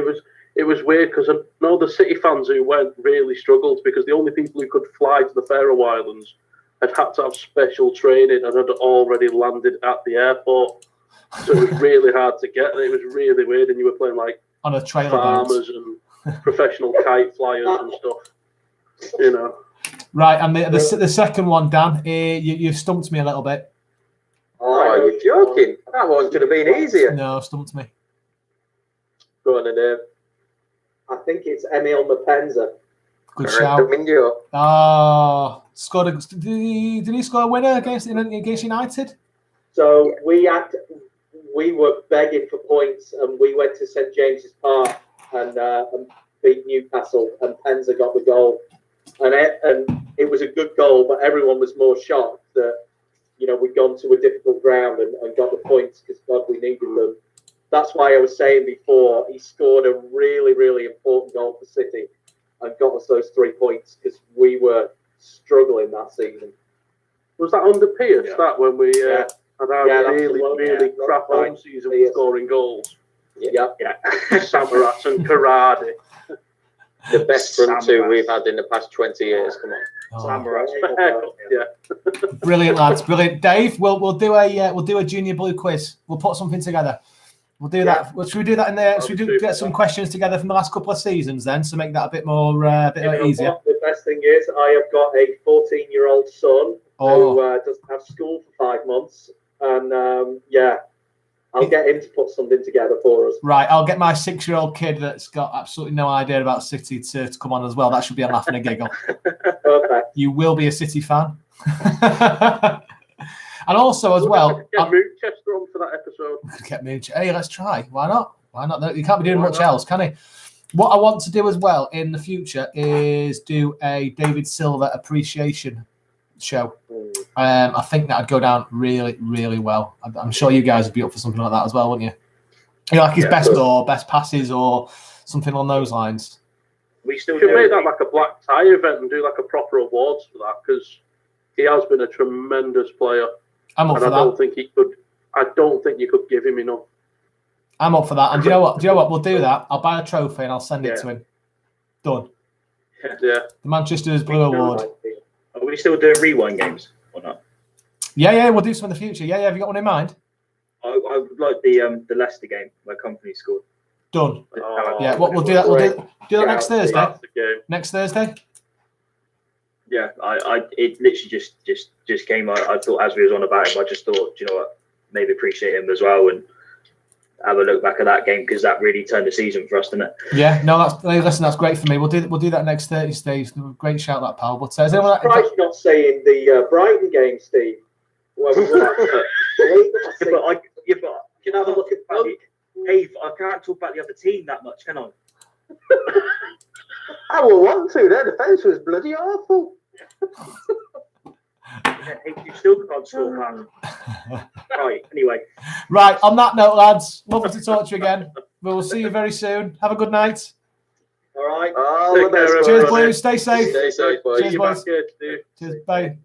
Speaker 3: It was weird because I know the City fans who went really struggled because the only people who could fly to the Faroe Islands had had to have special training and had already landed at the airport. So it was really hard to get there. It was really weird, and you were playing like
Speaker 2: on a trailer
Speaker 3: farmers and professional kite flyers and stuff. You know.
Speaker 2: Right, and the second one, Dan, you stumped me a little bit.
Speaker 5: Oh, you're joking? That one could have been easier.
Speaker 2: No, stumped me.
Speaker 5: Go on, Dave.
Speaker 1: I think it's Emil Mapenza.
Speaker 2: Good shout.
Speaker 5: Oh,
Speaker 2: scored. Did he score a winner against United?
Speaker 1: So we were begging for points, and we went to St James's Park and beat Newcastle, and Penza got the goal, and it was a good goal, but everyone was more shocked that we'd gone to a difficult ground and got the points because God, we needed them. That's why I was saying before he scored a really, really important goal for City and got us those 3 points because we were struggling that season.
Speaker 3: Was that under Pierce? Yeah. That when we had our really crap home season with scoring goals?
Speaker 1: Yeah.
Speaker 3: Samaras and Karadi.
Speaker 5: The best front two we've had in the past 20 years. Come on.
Speaker 3: Samaras. Yeah.
Speaker 2: Brilliant, lads. Brilliant. Dave, we'll do a junior blue quiz. We'll put something together. We'll do that. Should we do that in there? Should we get some questions together from the last couple of seasons then, to make that a bit more easier?
Speaker 1: The best thing is I have got a 14-year-old son who doesn't have school for 5 months, and I'll get him to put something together for us.
Speaker 2: Right, I'll get my 6-year-old kid that's got absolutely no idea about City to come on as well. That should be a laugh and a giggle.
Speaker 1: Perfect.
Speaker 2: You will be a City fan. And also as well,
Speaker 3: get Manchester on for that episode.
Speaker 2: Get Manchester. Hey, let's try. Why not? Why not? You can't be doing much else, can he? What I want to do as well in the future is do a David Silva appreciation show. I think that'd go down really, really well. I'm sure you guys would be up for something like that as well, wouldn't you? Like his best or best passes or something along those lines.
Speaker 3: We still should make that like a black tie event and do like a proper awards for that, because he has been a tremendous player.
Speaker 2: I'm up for that.
Speaker 3: I don't think you could give him enough.
Speaker 2: I'm up for that. And do you know what? We'll do that. I'll buy a trophy and I'll send it to him. Done.
Speaker 3: Yeah.
Speaker 2: The Manchester's Blue Award.
Speaker 4: Are we still doing rewind games or not?
Speaker 2: Yeah. We'll do some in the future. Yeah. Have you got one in mind?
Speaker 4: I would like the Leicester game where Company scored.
Speaker 2: Done. Yeah. What we'll do that. We'll do that next Thursday. Next Thursday.
Speaker 4: Yeah, it literally just came. I thought as we was on about him, I just thought, you know what, maybe appreciate him as well and have a look back at that game, because that really turned the season for us, didn't it?
Speaker 2: Yeah, no, that's great for me. We'll do that next Thursday. Great shout, that pal. But is anyone
Speaker 1: not saying the Brighton game, Steve? Well,
Speaker 4: but you can have a look at Dave. I can't talk about the other team that much, can I?
Speaker 5: I will want to. Their defence was bloody awful.
Speaker 4: You still can't score, man. Right, anyway.
Speaker 2: Right, on that note, lads, lovely to talk to you again. We'll see you very soon. Have a good night.
Speaker 1: All right.
Speaker 5: All the best.
Speaker 2: Cheers, Blues. Stay safe.
Speaker 5: Stay safe, boys.
Speaker 2: Cheers, boys. Cheers. Bye.